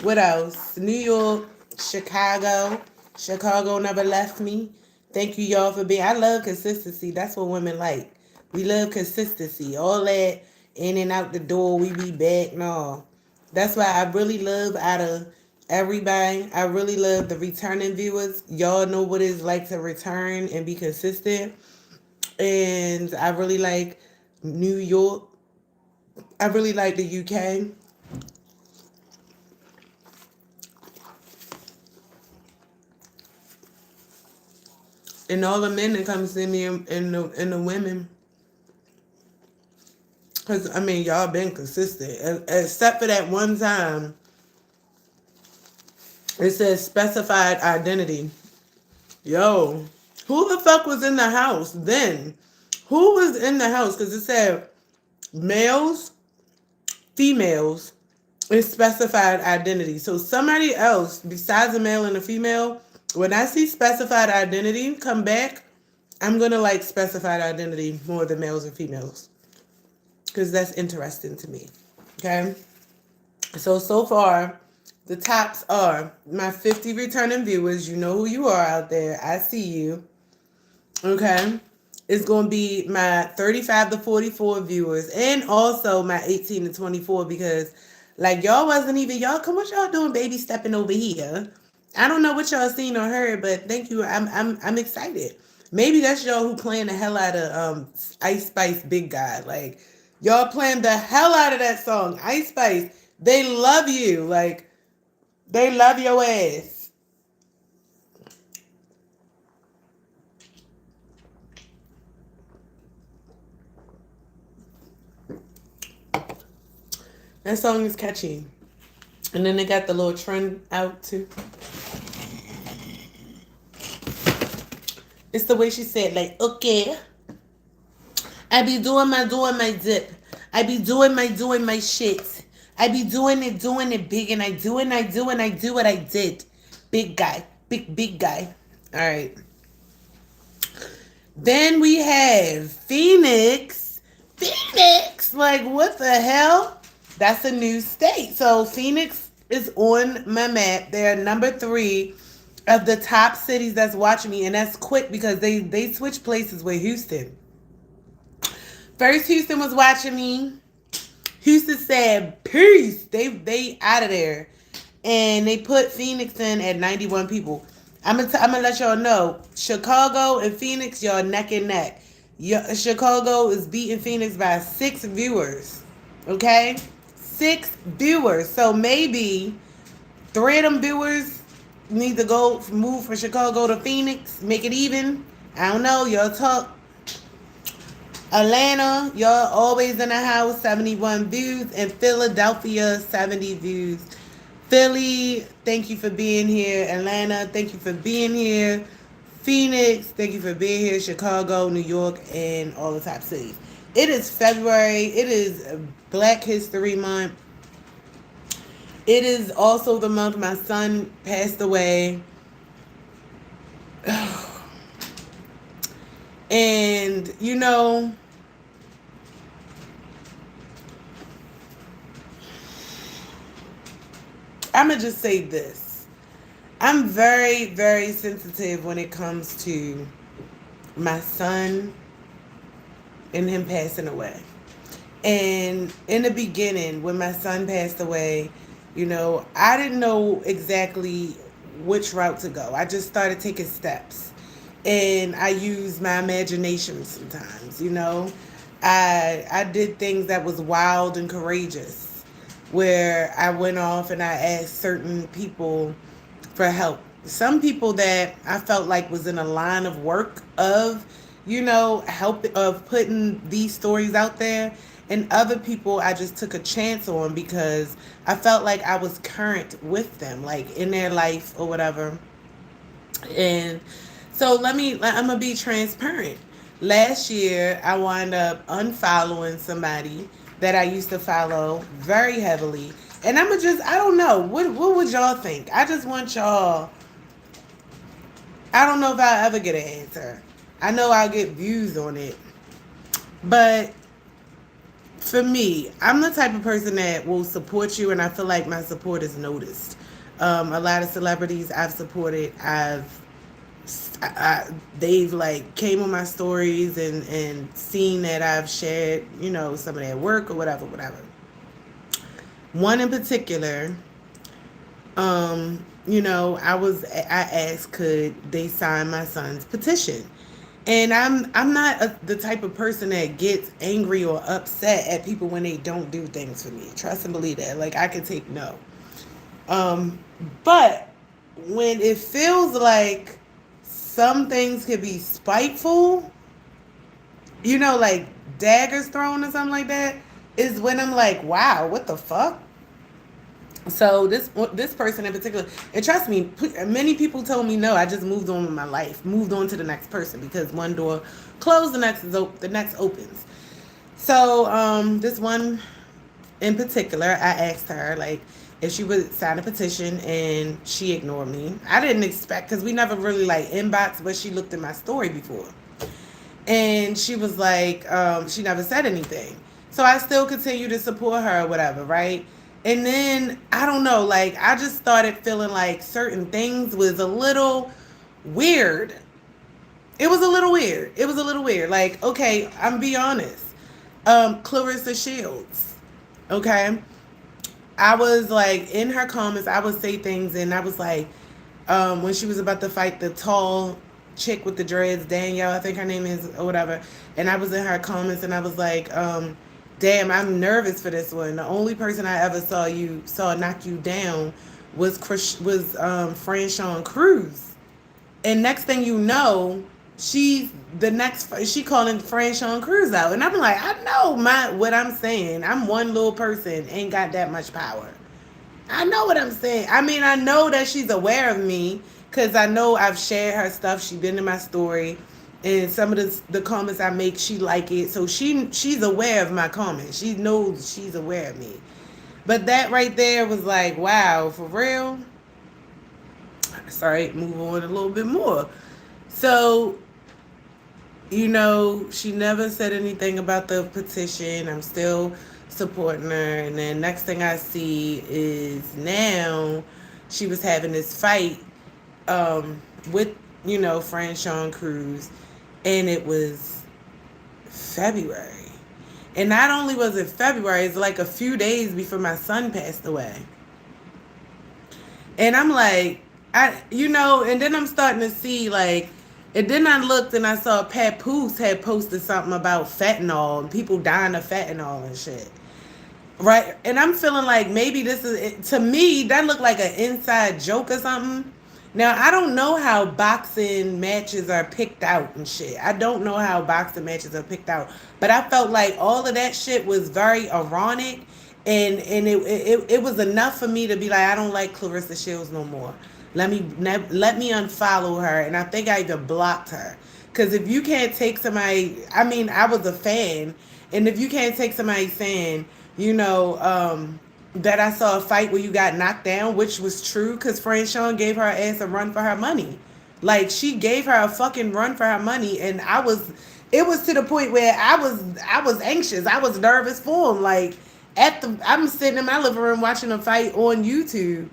What else? New York, Chicago. Chicago never left me. Thank you, y'all, for being. I love consistency. That's what women like. We love consistency. All that in and out the door, we be back. No. That's why I really love out of everybody. I really love the returning viewers. Y'all know what it's like to return and be consistent. And I really like New York. I really like the UK. And all the men that come see me and the women. Because, I mean, y'all been consistent. Except for that one time. It says specified identity. Yo, who the fuck was in the house then? Who was in the house? Because it said males, females, and specified identity. So somebody else besides a male and a female, when I see specified identity come back, I'm going to like specified identity more than males and females. Because that's interesting to me. Okay? So far, the tops are my 50 returning viewers. You know who you are out there. I see you. Okay? It's going to be my 35 to 44 viewers and also my 18 to 24 because, like, y'all wasn't even, y'all, come what y'all doing baby stepping over here? I don't know what y'all seen or heard, but thank you. I'm excited. Maybe that's y'all who playing the hell out of Ice Spice Big Guy. Like, y'all playing the hell out of that song. Ice Spice, they love you. Like, they love your ass. That song is catchy. And then they got the little trend out too. It's the way she said, like, okay. I be doing my dip. I be doing my shit. I be doing it big, and I do what I did. Big guy. Big guy. All right. Then we have Phoenix. Phoenix? Like, what the hell? That's a new state. So, Phoenix is on my map. They're number 3 of the top cities that's watching me. And that's quick because they switch places with Houston. First, Houston was watching me. Houston said, peace. They out of there. And they put Phoenix in at 91 people. I'm gonna let y'all know. Chicago and Phoenix, y'all neck and neck. Chicago is beating Phoenix by 6 viewers. Okay? 6 viewers. So maybe 3 of them viewers need to go move from Chicago to Phoenix, make it even. I don't know. Y'all talk. Atlanta, y'all always in the house, 71 views. And Philadelphia, 70 views. Philly, thank you for being here. Atlanta, thank you for being here. Phoenix, thank you for being here. Chicago, New York, and all the top cities. It is February. It is Black History Month. It is also the month my son passed away. And, you know, I'm going to just say this. I'm very, very sensitive when it comes to my son and him passing away. And in the beginning, when my son passed away, you know, I didn't know exactly which route to go. I just started taking steps. And I used my imagination sometimes, you know. I did things that was wild and courageous, where I went off and I asked certain people for help. Some people that I felt like was in a line of work of, you know, help of putting these stories out there. And other people I just took a chance on because I felt like I was current with them, like in their life or whatever. And so I'm gonna be transparent. Last year I wound up unfollowing somebody that I used to follow very heavily. And I don't know. What would y'all think? I just want y'all, I don't know if I'll ever get an answer. I know I'll get views on it. But for me, I'm the type of person that will support you, and I feel like my support is noticed. A lot of celebrities I've supported, they've like came on my stories and seen that I've shared, you know, some of their work or whatever. One in particular, you know, I asked could they sign my son's petition. And I'm not the type of person that gets angry or upset at people when they don't do things for me. Trust and believe that. Like I can take no. But when it feels like some things could be spiteful, you know, like daggers thrown or something like that, is when I'm like, wow, what the fuck? So this person in particular, and trust me, many people told me no. I just moved on with my life, moved on to the next person because one door closed, the next opens. So this one in particular, I asked her like if she would sign a petition, and she ignored me. I didn't expect because we never really like inbox, but she looked at my story before, and she was like, she never said anything. So I still continue to support her or whatever, right? And then I don't know, like I just started feeling like certain things was a little weird. It was a little weird. It was a little weird. Like, okay, I'm be honest. Clarissa Shields. Okay. I was like in her comments, I would say things, and I was like, when she was about to fight the tall chick with the dreads, Danielle, I think her name is, or whatever. And I was in her comments and I was like, damn, I'm nervous for this one. The only person I ever saw knock you down was Franchon Cruz. And next thing you know, she calling Franchon Cruz out. And I'm like, I know what I'm saying. I'm one little person, ain't got that much power. I know what I'm saying. I mean, I know that she's aware of me because I know I've shared her stuff. She's been in my story. And some of the comments I make, she like it. So she's aware of my comments. She knows she's aware of me. But that right there was like, wow, for real? Sorry, move on a little bit more. So, she never said anything about the petition. I'm still supporting her. And then next thing I see is now she was having this fight with, Franchon Cruz. And it was February. And not only was it February, it's like a few days before my son passed away. And I'm like, and then I'm starting to see like, and then I looked and I saw Papoose had posted something about fentanyl and people dying of fentanyl and shit. Right? And I'm feeling like maybe this is, to me, that looked like an inside joke or something. Now, I don't know how boxing matches are picked out and shit. I don't know how boxing matches are picked out. But I felt like all of that shit was very ironic. And it was enough for me to be like, I don't like Clarissa Shields no more. Let me unfollow her. And I think I even blocked her. Because if you can't take somebody, I mean, I was a fan. And if you can't take somebody saying, that I saw a fight where you got knocked down, which was true, because Franchon gave her ass a run for her money. Like, she gave her a fucking run for her money, and it was to the point where I was anxious. I was nervous for him. Like, I'm sitting in my living room watching a fight on YouTube,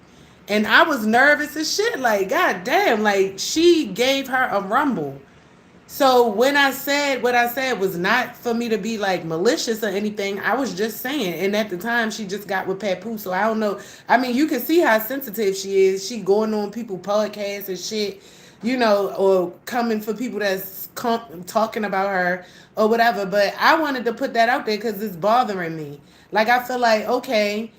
and I was nervous as shit. Like, god damn, like, she gave her a rumble. So when I said what I said was not for me to be like malicious or anything. I was just saying. And at the time, she just got with Papoose. So I don't know. I mean, you can see how sensitive she is. She going on people podcasts and shit, or coming for people that's talking about her or whatever. But I wanted to put that out there because it's bothering me. Like, I feel like, okay,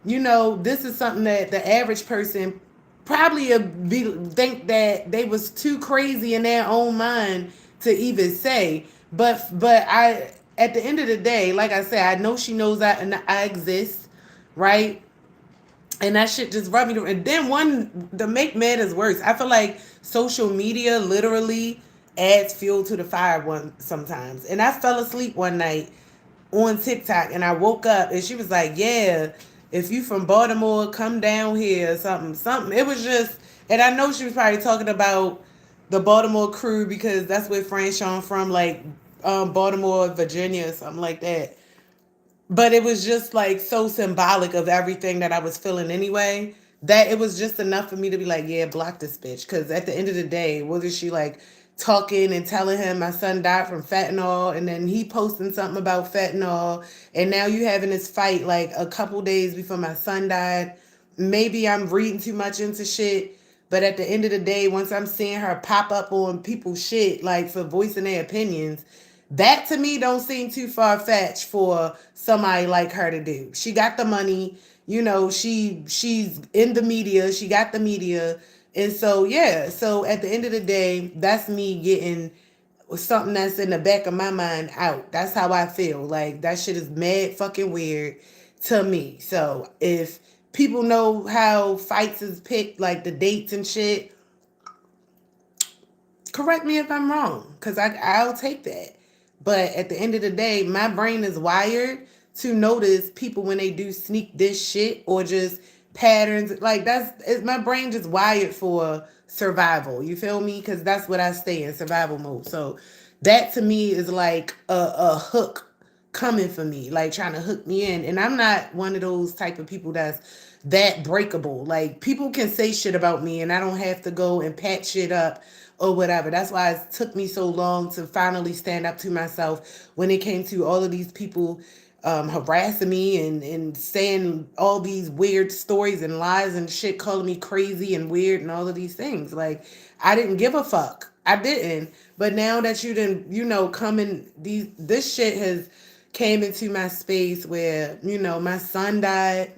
this is something that the average person probably think that they was too crazy in their own mind to even say. But I, at the end of the day, like I said, I know she knows I exist, right? And that shit just rubbed me. And then to make matters worse, I feel like social media literally adds fuel to the fire sometimes. And I fell asleep one night on TikTok and I woke up and she was like, yeah, if you from Baltimore, come down here or something. It was just, and I know she was probably talking about the Baltimore crew because that's where Franchon from, like Baltimore, Virginia, or something like that. But it was just like so symbolic of everything that I was feeling anyway, that it was just enough for me to be like, yeah, block this bitch. Because at the end of the day, wasn't she like talking and telling him my son died from fentanyl, and then he posting something about fentanyl, and now you having this fight like a couple days before my son died. Maybe I'm reading too much into shit, but at the end of the day, once I'm seeing her pop up on people's shit like for voicing their opinions, that to me don't seem too far fetched for somebody like her to do. She got the money, she's in the media, she got the media. And so yeah, so at the end of the day, that's me getting something that's in the back of my mind out. That's how I feel. Like, that shit is mad fucking weird to me. So if people know how fights is picked, like the dates and shit, correct me if I'm wrong, because I'll take that. But at the end of the day, my brain is wired to notice people when they do sneak this shit or just patterns. Like, my brain just wired for survival. You feel me? Because that's what I stay in, survival mode. So that to me is like a hook coming for me, like trying to hook me in. And I'm not one of those type of people that's that breakable. Like, people can say shit about me and I don't have to go and patch shit up or whatever. That's why it took me so long to finally stand up to myself when it came to all of these people harassing me and saying all these weird stories and lies and shit, calling me crazy and weird and all of these things. Like, I didn't give a fuck. I didn't. But now that you didn't, come in, this shit has came into my space where, my son died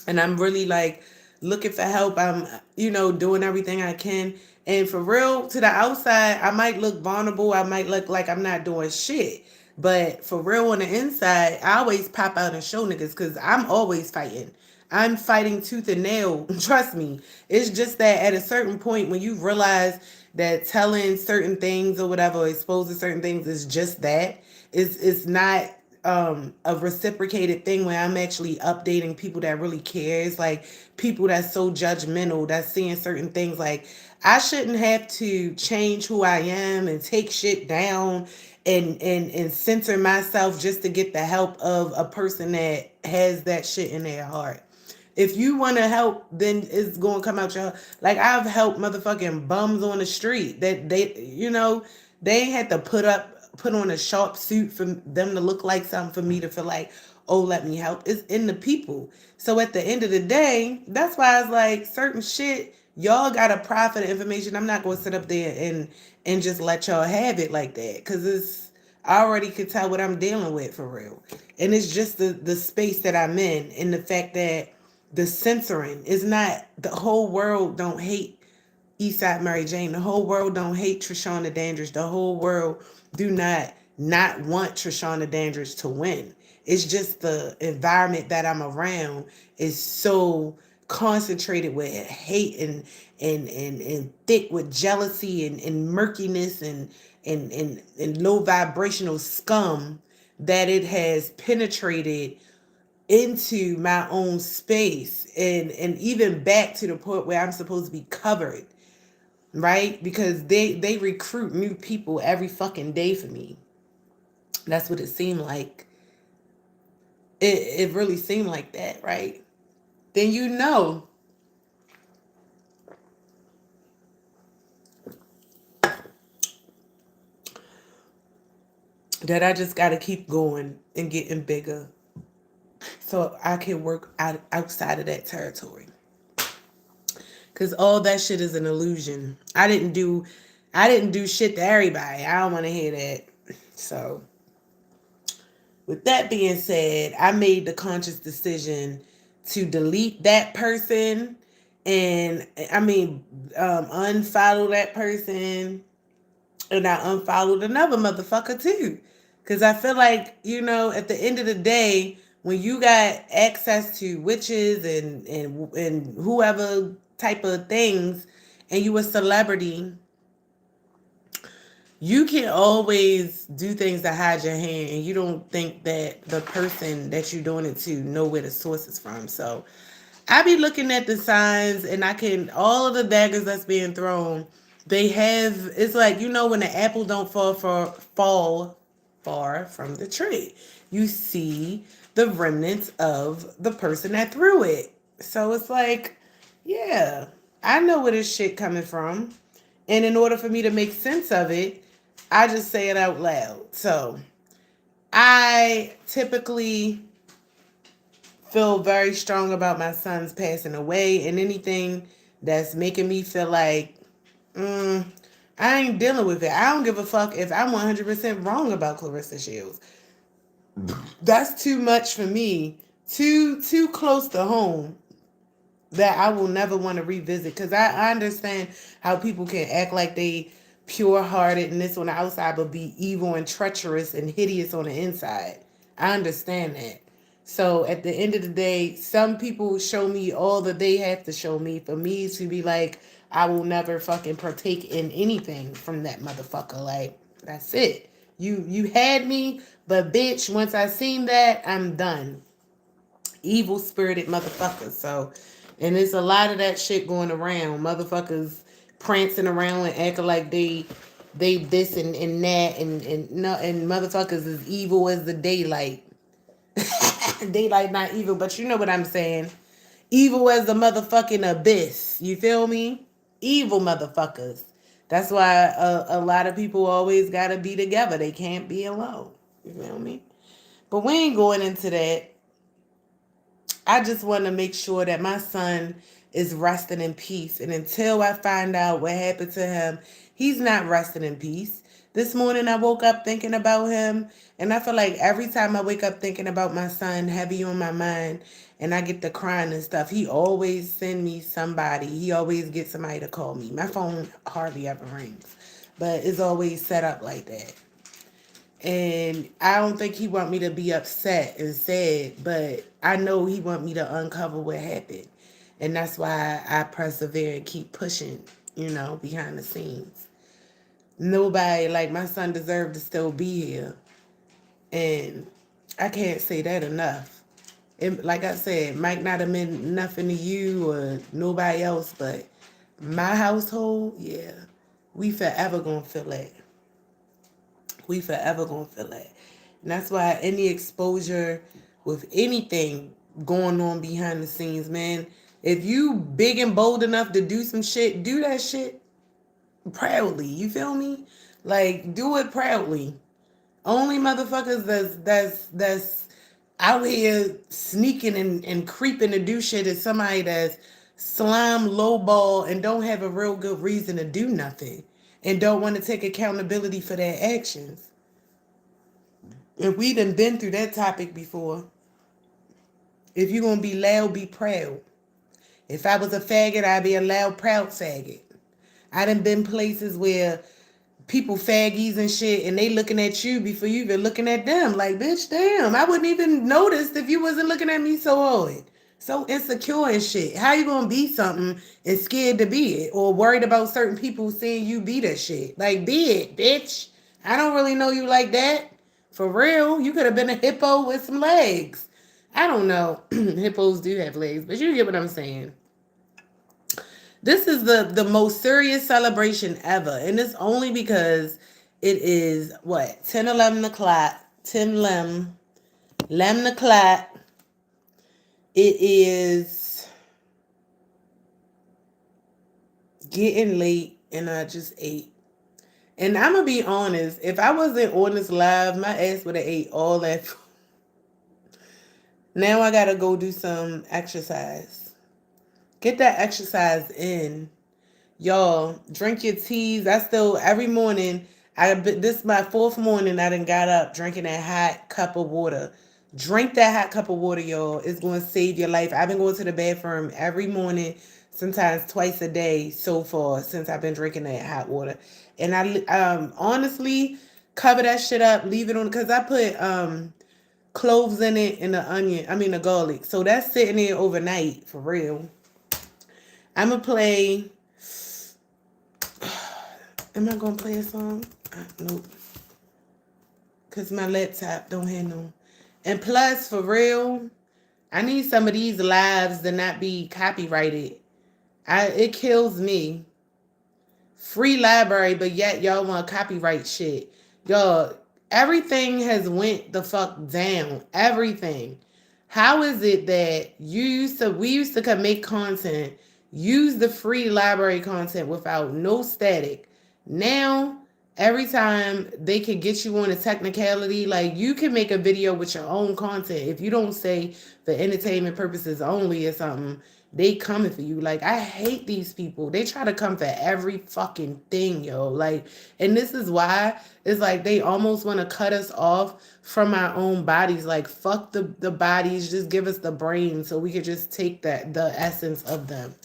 and I'm really like looking for help. I'm, doing everything I can. And for real, to the outside, I might look vulnerable. I might look like I'm not doing shit. But for real, on the inside, I always pop out and show niggas because I'm always fighting. I'm fighting tooth and nail. Trust me. It's just that at a certain point when you realize that telling certain things or whatever, exposing certain things is just that. It's not a reciprocated thing where I'm actually updating people that really care. It's like people that's so judgmental, that's seeing certain things like I shouldn't have to change who I am and take shit down and censor myself just to get the help of a person that has that shit in their heart. If you want to help, then it's going to come out your, like, I've helped motherfucking bums on the street that they ain't had to put on a sharp suit for them to look like something for me to feel like, oh, let me help. It's in the people. So at the end of the day, that's why it's like certain shit, y'all got to profit the information. I'm not going to sit up there and just let y'all have it like that, because I already could tell what I'm dealing with for real. And it's just the space that I'm in, and the fact that the censoring is not, the whole world don't hate Eastside Maryjane. The whole world don't hate Trishana Dandridge. The whole world do not want Trishana Dandridge to win. It's just the environment that I'm around is so concentrated with hate and thick with jealousy and murkiness and low vibrational scum, that it has penetrated into my own space and even back to the point where I'm supposed to be covered, right? Because they recruit new people every fucking day for me. That's what it seemed like. It really seemed like that, right? Then that I just got to keep going and getting bigger so I can work outside of that territory. Cause all that shit is an illusion. I didn't do shit to everybody. I don't want to hear that. So, with that being said, I made the conscious decision to delete that person, and unfollow that person, and I unfollowed another motherfucker too. Cause I feel like, at the end of the day, when you got access to witches and whoever type of things, and you a celebrity, you can always do things to hide your hand, and you don't think that the person that you're doing it to know where the source is from. So I be looking at the signs, and I can, all of the daggers that's being thrown, they have, it's like, when the apple don't fall far from the tree, you see the remnants of the person that threw it. So it's like, yeah, I know where this shit coming from. And in order for me to make sense of it, I just say it out loud. So I typically feel very strong about my son's passing away, and anything that's making me feel like I ain't dealing with it. I don't give a fuck if I'm 100% wrong about Clarissa Shields. That's too much for me. Too close to home, that I will never want to revisit, because I understand how people can act like they pure hearted and this on the outside, but be evil and treacherous and hideous on the inside. I understand that. So at the end of the day, some people show me all that they have to show me for me to be like, I will never fucking partake in anything from that motherfucker. Like, that's it. You had me, but bitch, once I seen that, I'm done. Evil spirited motherfuckers. So, and there's a lot of that shit going around. Motherfuckers prancing around and acting like they this and that, and no, and motherfuckers is evil as the daylight. Daylight not evil, but you know what I'm saying. Evil as the motherfucking abyss. You feel me? Evil motherfuckers. That's why a lot of people always gotta be together. They can't be alone. You feel me? But we ain't going into that. I just want to make sure that my son is resting in peace. And until I find out what happened to him, he's not resting in peace. This morning I woke up thinking about him. And I feel like every time I wake up thinking about my son, heavy on my mind, and I get the crying and stuff, he always send me somebody. He always gets somebody to call me. My phone hardly ever rings, but it's always set up like that. And I don't think he want me to be upset and sad, but I know he want me to uncover what happened. And that's why I persevere and keep pushing, behind the scenes. Nobody, like, my son deserved to still be here. And I can't say that enough. Like I said, might not have meant nothing to you or nobody else, but My household, yeah, we forever gonna feel that. We forever gonna feel that. And that's why any exposure with anything going on behind the scenes, man, if you big and bold enough to do some shit, do that shit proudly. You feel me? Like, do it proudly. Only motherfuckers that's out here sneaking and creeping to do shit is somebody that's slime, lowball, and don't have a real good reason to do nothing and don't want to take accountability for their actions. If we done been through that topic before, if you gonna be loud, be proud. If I was a faggot, I'd be a loud, proud faggot. I done been places where people faggies and shit and they looking at you before you even looking at them. Like, bitch, damn, I wouldn't even notice if you wasn't looking at me so hard. So insecure and shit. How you gonna be something and scared to be it? Or worried about certain people seeing you be that shit? Like, be it, bitch. I don't really know you like that. For real. You could have been a hippo with some legs. I don't know. Hippos do have legs, but you get what I'm saying. This is the most serious celebration ever. And it's only because it is what? 10, 11 o'clock. 10, 11 o'clock. It is getting late and I just ate. And I'm going to be honest. If I wasn't on this live, my ass would have ate all that food. Now I got to go do some exercise. Get that exercise in. Y'all, drink your teas. I still, every morning, this is my fourth morning I done got up drinking that hot cup of water. Drink that hot cup of water, y'all. It's going to save your life. I've been going to the bathroom every morning, sometimes twice a day so far since I've been drinking that hot water. And I honestly cover that shit up, leave it on, because I put cloves in it and the garlic. So that's sitting there overnight, for real. I'm going to play... Am I going to play a song? Nope. Because my laptop don't have no. And plus, for real, I need some of these lives to not be copyrighted. It kills me. Free library, but yet y'all want copyright shit. Y'all, everything has went the fuck down. Everything. How is it that we used to make content, use the free library content without no static? Now, every time they can get you on a technicality, like you can make a video with your own content. If you don't say for entertainment purposes only or something, they coming for you. Like, I hate these people. They try to come for every fucking thing, yo. Like, and this is why it's like they almost want to cut us off from our own bodies. Like, fuck the bodies. Just give us the brain so we could just take the essence of them.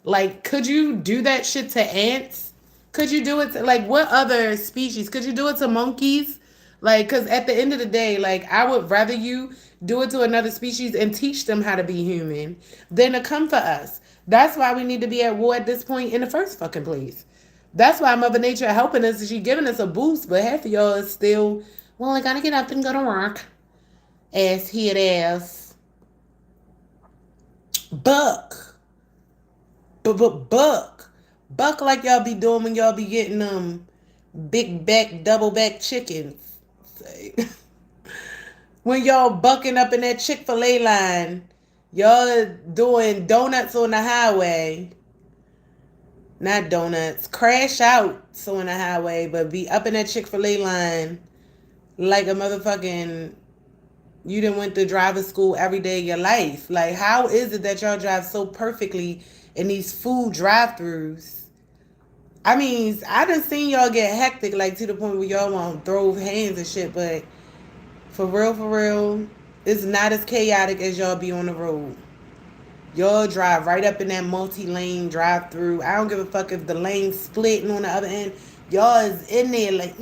Like, could you do that shit to ants? Could you do it to, like, what other species? Could you do it to monkeys? Like, because at the end of the day, like, I would rather you do it to another species and teach them how to be human than to come for us. That's why we need to be at war at this point in the first fucking place. That's why Mother Nature helping us. She's giving us a boost, but half of y'all is still, well, I gotta get up and go to work. Ass hit ass. Buck. Buck. Buck like y'all be doing when y'all be getting big back, double back chickens. When y'all bucking up in that Chick-fil-A line, y'all doing donuts on the highway. Not donuts, crash out so on the highway, but be up in that Chick-fil-A line like a motherfucking, you done went to driver school every day of your life. Like, how is it that y'all drive so perfectly in these food drive-thrus? I mean, I done seen y'all get hectic, like, to the point where y'all want to throw hands and shit, but for real, it's not as chaotic as y'all be on the road. Y'all drive right up in that multi-lane drive-through. I don't give a fuck if the lane's splitting on the other end. Y'all is in there like,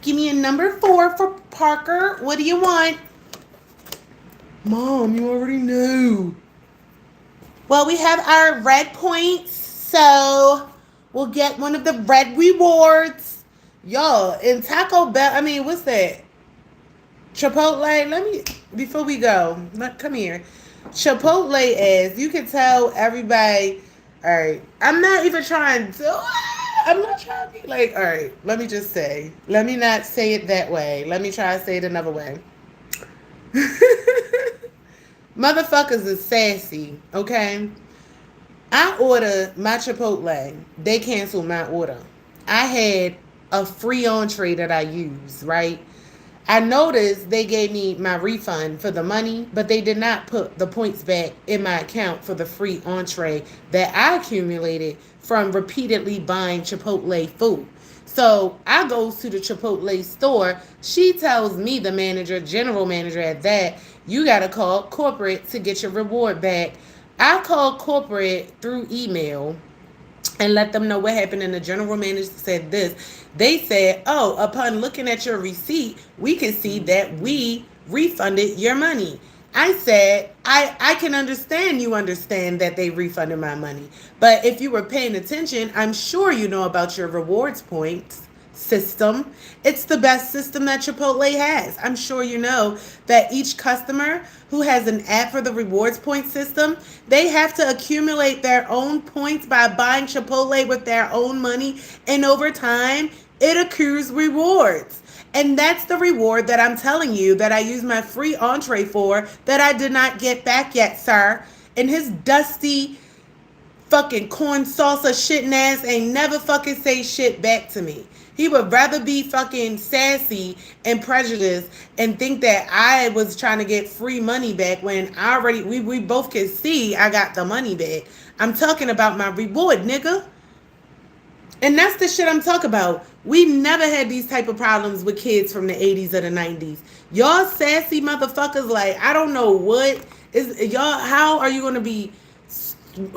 give me a number 4 for Parker. What do you want? Mom, you already know. Well, we have our red points, so we'll get one of the red rewards. Y'all, in Taco Bell, I mean, what's that? Chipotle, before we go, come here. Chipotle is, you can tell everybody, All right. I'm not even trying to. I'm not trying to be like, all right, let me just say. Let me not say it that way. Let me try to say it another way. Motherfuckers is sassy, okay? I ordered my Chipotle. They canceled my order. I had a free entree that I used, right? I noticed they gave me my refund for the money, but they did not put the points back in my account for the free entree that I accumulated from repeatedly buying Chipotle food. So I goes to the Chipotle store. She tells me, the manager, general manager at that, you gotta call corporate to get your reward back. I called corporate through email and let them know what happened. And the general manager said this. They said, oh, upon looking at your receipt, we can see that we refunded your money. I said, I can understand you understand that they refunded my money. But if you were paying attention, I'm sure you know about your rewards points system. It's the best system that Chipotle has. I'm sure you know that each customer who has an app for the rewards point system, they have to accumulate their own points by buying Chipotle with their own money. And over time, it accrues rewards. And that's the reward that I'm telling you that I used my free entree for that I did not get back yet, sir. And his dusty fucking corn salsa shitting ass ain't never fucking say shit back to me. He would rather be fucking sassy and prejudiced and think that I was trying to get free money back when I already, we both can see I got the money back. I'm talking about my reward, nigga. And that's the shit I'm talking about. We never had these type of problems with kids from the 80s or the 90s. Y'all sassy motherfuckers, like, I don't know what is, y'all, how are you going to be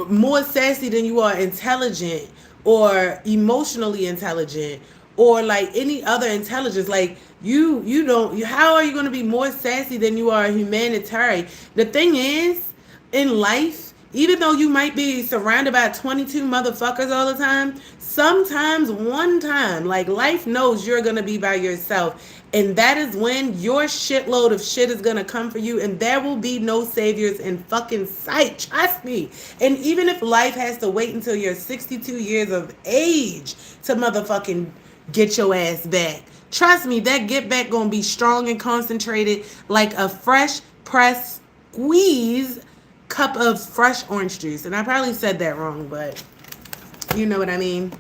more sassy than you are intelligent or emotionally intelligent or like any other intelligence? Like, you don't, how are you going to be more sassy than you are humanitarian? The thing is, in life, even though you might be surrounded by 22 motherfuckers all the time, sometimes one time, like, life knows you're going to be by yourself. And that is when your shitload of shit is going to come for you. And there will be no saviors in fucking sight. Trust me. And even if life has to wait until you're 62 years of age to motherfucking get your ass back, trust me, that get back going to be strong and concentrated like a fresh pressed squeeze cup of fresh orange juice. And I probably said that wrong, but you know what I mean.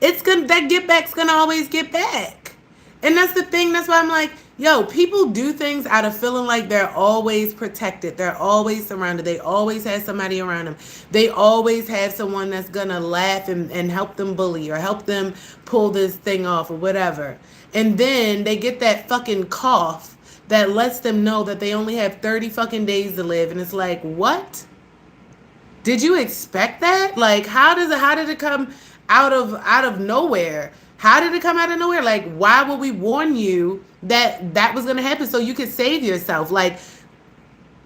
It's gonna, that get back's gonna always get back. And that's the thing. That's why I'm like, yo, people do things out of feeling like they're always protected. They're always surrounded. They always have somebody around them. They always have someone that's gonna laugh and help them bully or help them pull this thing off or whatever. And then they get that fucking cough that lets them know that they only have 30 fucking days to live. And it's like, what? Did you expect that? Like, how did it come out of nowhere? How did it come out of nowhere? Like, why would we warn you that that was going to happen so you could save yourself? Like,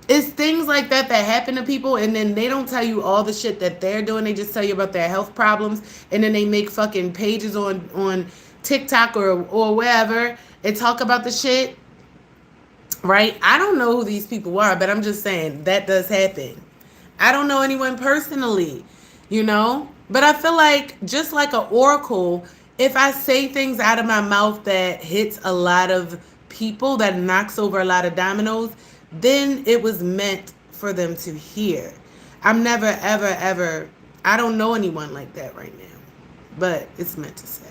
it's things like that that happen to people, and then they don't tell you all the shit that they're doing. They just tell you about their health problems, and then they make fucking pages on TikTok or wherever and talk about the shit. Right? I don't know who these people are, but I'm just saying that does happen. I don't know anyone personally, you know? But I feel like, just like an oracle, if I say things out of my mouth that hits a lot of people, that knocks over a lot of dominoes, then it was meant for them to hear. I'm never, ever, ever, I don't know anyone like that right now. But it's meant to say,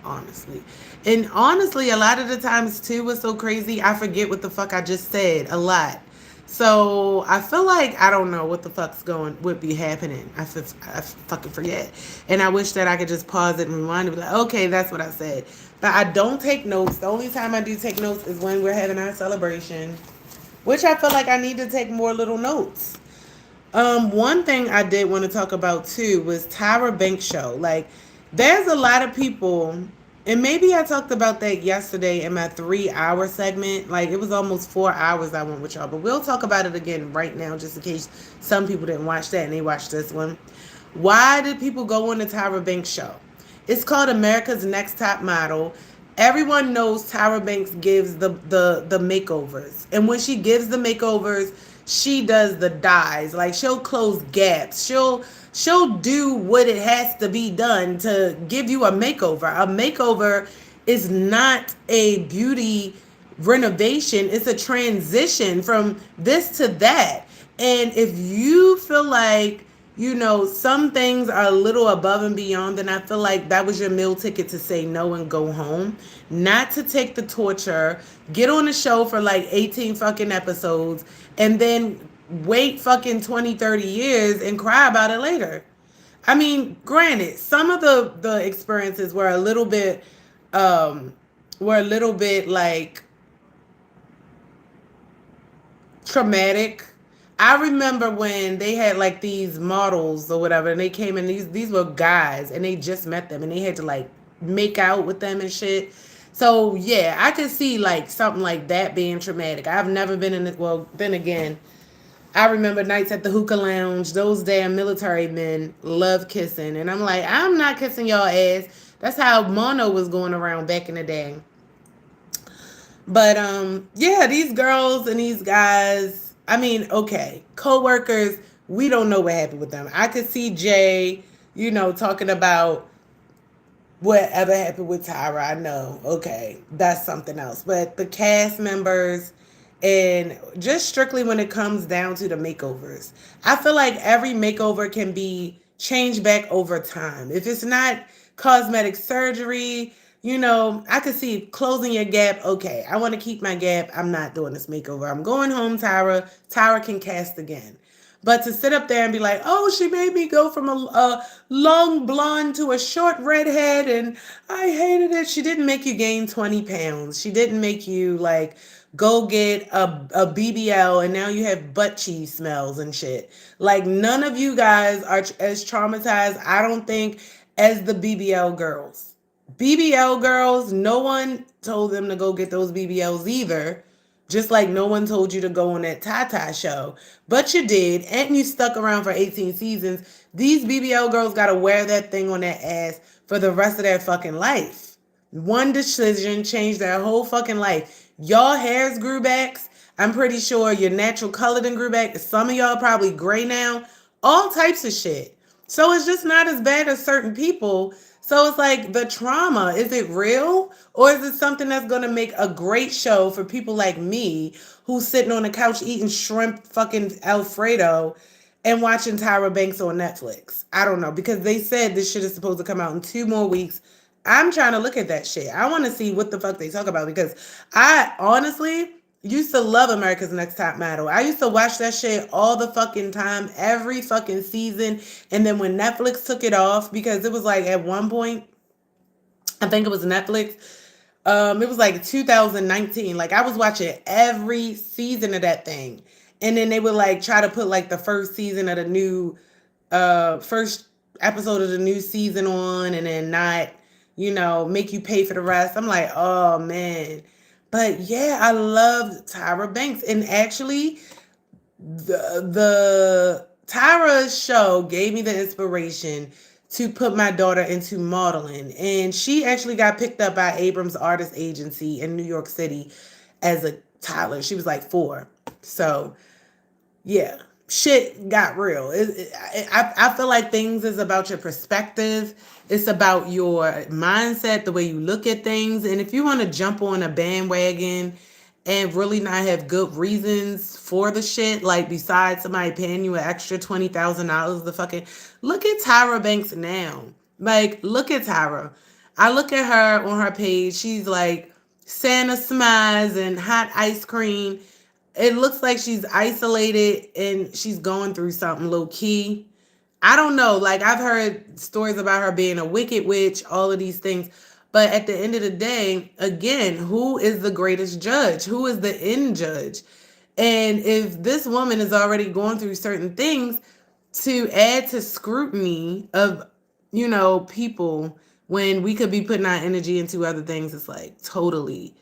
honestly. And honestly, a lot of the times, too, what's so crazy, I forget what the fuck I just said a lot. So I feel like I don't know what the fuck's would be happening. I fucking forget. And I wish that I could just pause it and rewind and be like, okay, that's what I said. But I don't take notes. The only time I do take notes is when we're having our celebration, which I feel like I need to take more little notes. One thing I did want to talk about too was Tyra Banks show. Like, there's a lot of people, and maybe I talked about that yesterday in my 3-hour segment. Like, it was almost 4 hours I went with y'all, but we'll talk about it again right now, just in case some people didn't watch that and they watched this one. Why did people go on the Tyra Banks show? It's called America's Next Top Model. Everyone knows Tyra Banks gives the makeovers, and when she gives the makeovers, she does the dyes. Like, she'll close gaps. She'll She'll do what it has to be done to give you a makeover. A makeover is not a beauty renovation, it's a transition from this to that. And if you feel like, some things are a little above and beyond, then I feel like that was your meal ticket to say no and go home. Not to take the torture, get on the show for like 18 fucking episodes, and then wait fucking 20, 30 years and cry about it later. I mean, granted, some of the experiences um were a little bit like traumatic. I remember when they had like these models or whatever, and they came in. These were guys, and they just met them, and they had to like make out with them and shit. So yeah, I could see like something like that being traumatic. I've never been in it. Well, then again, I remember nights at the hookah lounge. Those damn military men love kissing, and I'm like, I'm not kissing y'all ass. That's how mono was going around back in the day. But yeah, these girls and these guys, I mean, okay, co-workers, we don't know what happened with them. I could see Jay, talking about whatever happened with Tyra. I know, okay, that's something else. But the cast members, and just strictly when it comes down to the makeovers, I feel like every makeover can be changed back over time. If it's not cosmetic surgery, I could see closing your gap. Okay, I want to keep my gap. I'm not doing this makeover. I'm going home, Tyra. Tyra can cast again. But to sit up there and be like, oh, she made me go from a long blonde to a short redhead and I hated it. She didn't make you gain 20 pounds. She didn't make you like go get a BBL and now you have butt cheese smells and shit. Like none of you guys are as traumatized, I don't think, as the BBL girls. BBL girls, no one told them to go get those BBLs either. Just like no one told you to go on that Tata show. But you did, and you stuck around for 18 seasons. These BBL girls got to wear that thing on their ass for the rest of their fucking life. One decision changed their whole fucking life. Y'all hairs grew back. I'm pretty sure your natural color done grew back. Some of y'all probably gray now. All types of shit. So it's just not as bad as certain people. So it's like the trauma, is it real? Or is it something that's going to make a great show for people like me who's sitting on the couch eating shrimp fucking Alfredo and watching Tyra Banks on Netflix? I don't know, because they said this shit is supposed to come out in 2 more weeks. I'm trying to look at that shit. I want to see what the fuck they talk about because I honestly used to love America's Next Top Model. I used to watch that shit all the fucking time, every fucking season. And then when Netflix took it off, because it was like at one point, I think it was Netflix. It was like 2019. Like I was watching every season of that thing. And then they would like try to put like the first season of the new first episode of the new season on and then not, make you pay for the rest. I'm like, oh man. But yeah, I loved Tyra Banks. And actually, the Tyra show gave me the inspiration to put my daughter into modeling. And she actually got picked up by Abrams Artist Agency in New York City as a toddler. She was like 4. So yeah, shit got real. I feel like things is about your perspective. It's about your mindset, the way you look at things. And if you want to jump on a bandwagon and really not have good reasons for the shit, like besides somebody paying you an extra $20,000 to fucking look at Tyra Banks now. Like, look at Tyra. I look at her on her page. She's like Santa Smize and hot ice cream. It looks like she's isolated and she's going through something low key. I don't know. Like I've heard stories about her being a wicked witch, all of these things. But at the end of the day, again, who is the greatest judge? Who is the end judge? And if this woman is already going through certain things, to add to scrutiny of, people when we could be putting our energy into other things, it's like totally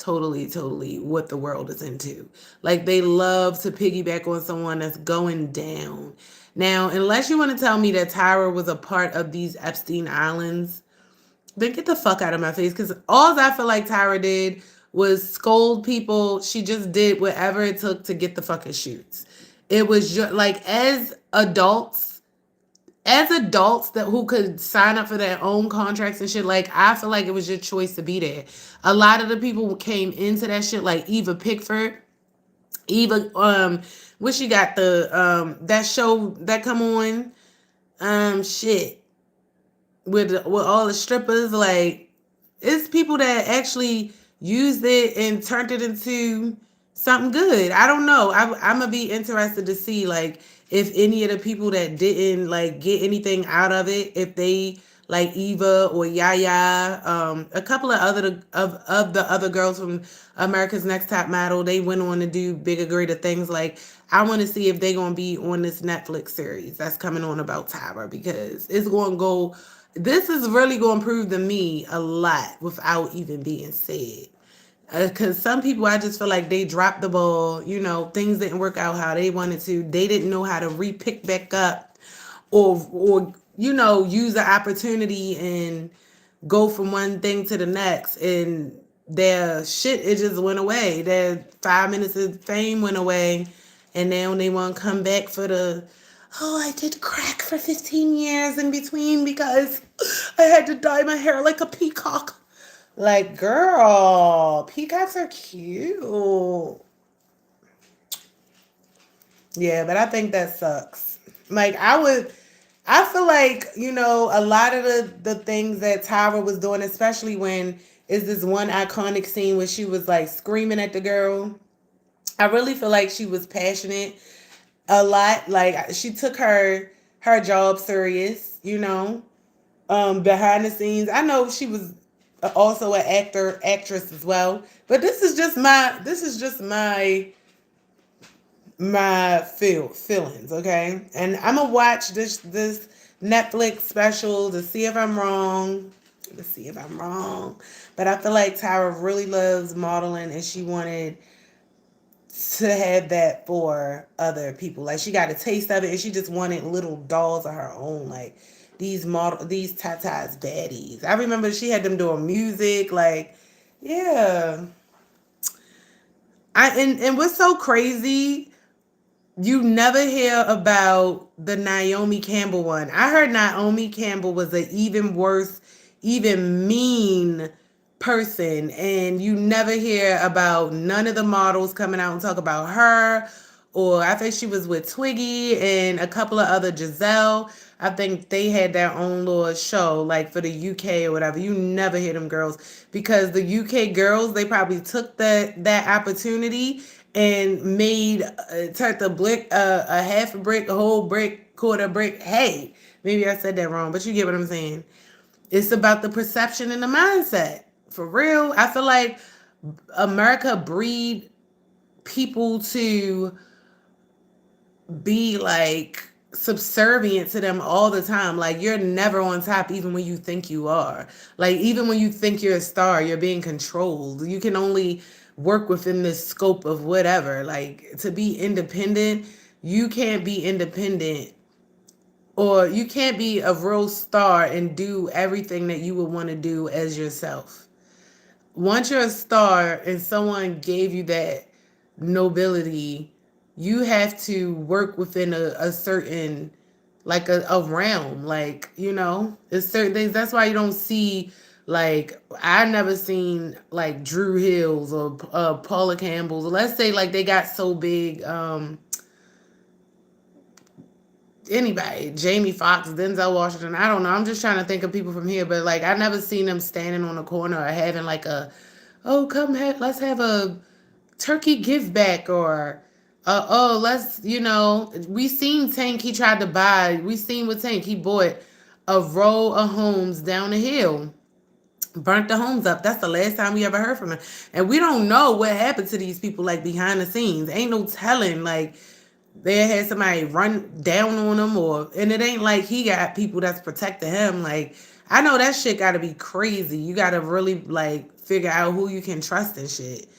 what the world is into. Like they love to piggyback on someone that's going down. Now, unless you want to tell me that Tyra was a part of these Epstein Islands, then get the fuck out of my face. Because all I feel like Tyra did was scold people. She just did whatever it took to get the fucking shoots. It was just like, as adults, as adults that who could sign up for their own contracts and shit, like I feel like it was your choice to be there. A lot of the people who came into that shit, like Eva Pickford, Eva, what she got the that show that come on, shit with all the strippers, like it's people that actually used it and turned it into something good. I don't know. I'm gonna be interested to see like if any of the people that didn't like get anything out of it, if they like Eva or Yaya, a couple of the other girls from America's Next Top Model, they went on to do bigger, greater things. Like I want to see if they gonna be on this Netflix series that's coming on about Tyra because it's gonna go. This is really going to prove to me a lot without even being said. Because some people, I just feel like they dropped the ball. You know, things didn't work out how they wanted to. They didn't know how to re-pick back up, or you know, use the opportunity and go from one thing to the next. And their shit, it just went away. Their 5 minutes of fame went away, and now they want to come back for the, oh, I did crack for 15 years in between because I had to dye my hair like a peacock. Like, girl, peacocks are cute. Yeah, but I think that sucks. Like, I feel like, you know, a lot of the things that Tyra was doing, especially when is this one iconic scene where she was like screaming at the girl. I really feel like she was passionate a lot. Like she took her job serious, you know. Behind the scenes, I know she was also an actress as well. But this is just my feelings, okay? And I'm gonna watch this Netflix special to see if I'm wrong. To see if I'm wrong. But I feel like Tyra really loves modeling and she wanted to have that for other people. Like she got a taste of it and she just wanted little dolls of her own. Like these Tata's baddies. I remember she had them doing music, like, yeah. And what's so crazy, you never hear about the Naomi Campbell one. I heard Naomi Campbell was an even worse, even mean person, and you never hear about none of the models coming out and talk about her. Or I think she was with Twiggy and a couple of other Giselle. I think they had their own little show, like for the UK or whatever. You never hear them girls because the UK girls, they probably took that opportunity and made turned the brick a half a brick, a whole brick, quarter brick. Hey, maybe I said that wrong, but you get what I'm saying. It's about the perception and the mindset. For real, I feel like America breed people to be like subservient to them all the time. Like you're never on top even when you think you are. Like even when you think you're a star, you're being controlled. You can only work within this scope of whatever. Like to be independent, you can't be independent or you can't be a real star and do everything that you would want to do as yourself. Once you're a star and someone gave you that nobility, you have to work within a certain like a realm. Like, you know, it's certain things. That's why you don't see like I never seen like Drew Hills or Paula Campbell's. Let's say like they got so big, anybody, Jamie Foxx, Denzel Washington. I don't know. I'm just trying to think of people from here, but like I never seen them standing on a corner or having like a, oh let's have a turkey give back or oh let's, you know, we seen Tank, he tried to buy, we seen with Tank, he bought a row of homes down the hill, burnt the homes up. That's the last time we ever heard from him, and we don't know what happened to these people like behind the scenes. Ain't no telling, like they had somebody run down on him, or and it ain't like he got people that's protecting him. Like I know that shit gotta be crazy. You gotta really like figure out who you can trust and shit.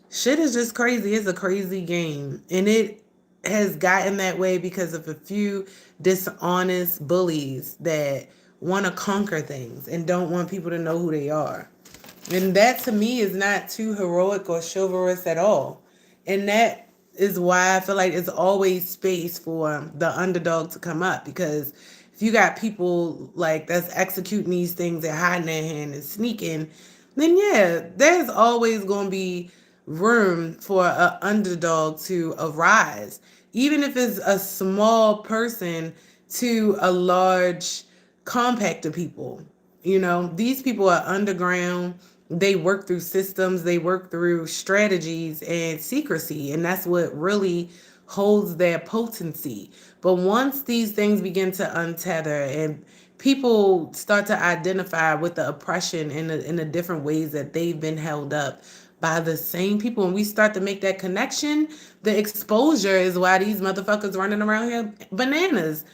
Shit is just crazy. It's a crazy game. And it has gotten that way because of a few dishonest bullies that want to conquer things and don't want people to know who they are. And that to me is not too heroic or chivalrous at all. And that is why I feel like it's always space for the underdog to come up, because if you got people like that's executing these things and hiding their hand and sneaking, then yeah, there's always going to be room for an underdog to arise, even if it's a small person to a large compact of people. You know, these people are underground. They work through systems, they work through strategies and secrecy, and that's what really holds their potency. But once these things begin to untether and people start to identify with the oppression in the different ways that they've been held up by the same people, and we start to make that connection, the exposure is why these motherfuckers running around here bananas.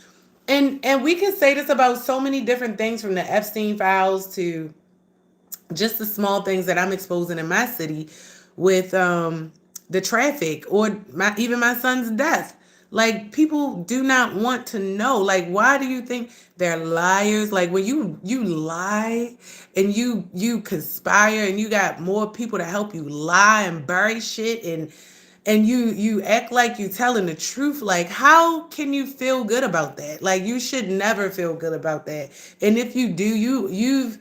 And we can say this about so many different things, from the Epstein files to just the small things that I'm exposing in my city with the traffic, or even my son's death. Like, people do not want to know. Like, why do you think they're liars? Like, when you lie and you conspire and you got more people to help you lie and bury shit, and you act like you telling the truth, like, how can you feel good about that? Like, you should never feel good about that. And if you do, you've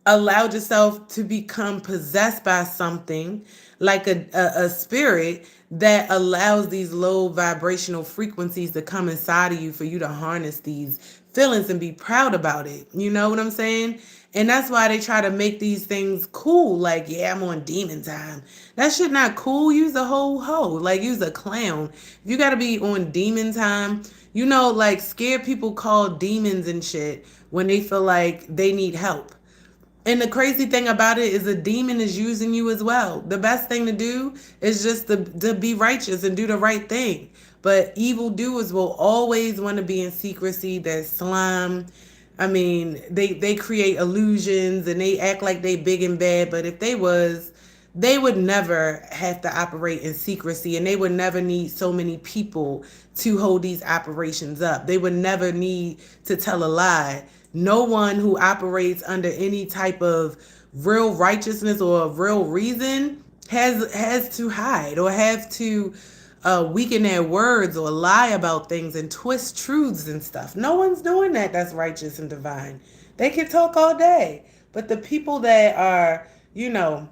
allowed yourself to become possessed by something, like a spirit that allows these low vibrational frequencies to come inside of you for you to harness these feelings and be proud about it. You know what I'm saying? And that's why they try to make these things cool. Like, yeah, I'm on demon time. That shit not cool. Use a whole hoe. Like, use a clown. If you got to be on demon time, you know, like, scared people call demons and shit when they feel like they need help. And the crazy thing about it is a demon is using you as well. The best thing to do is just to be righteous and do the right thing. But evildoers will always want to be in secrecy. They're slime. I mean, they create illusions and they act like they big and bad. But if they was, they would never have to operate in secrecy, and they would never need so many people to hold these operations up. They would never need to tell a lie. No one who operates under any type of real righteousness or real reason has to hide or have to weaken their words or lie about things and twist truths and stuff. No one's doing that that's righteous and divine. They can talk all day. But the people that are, you know,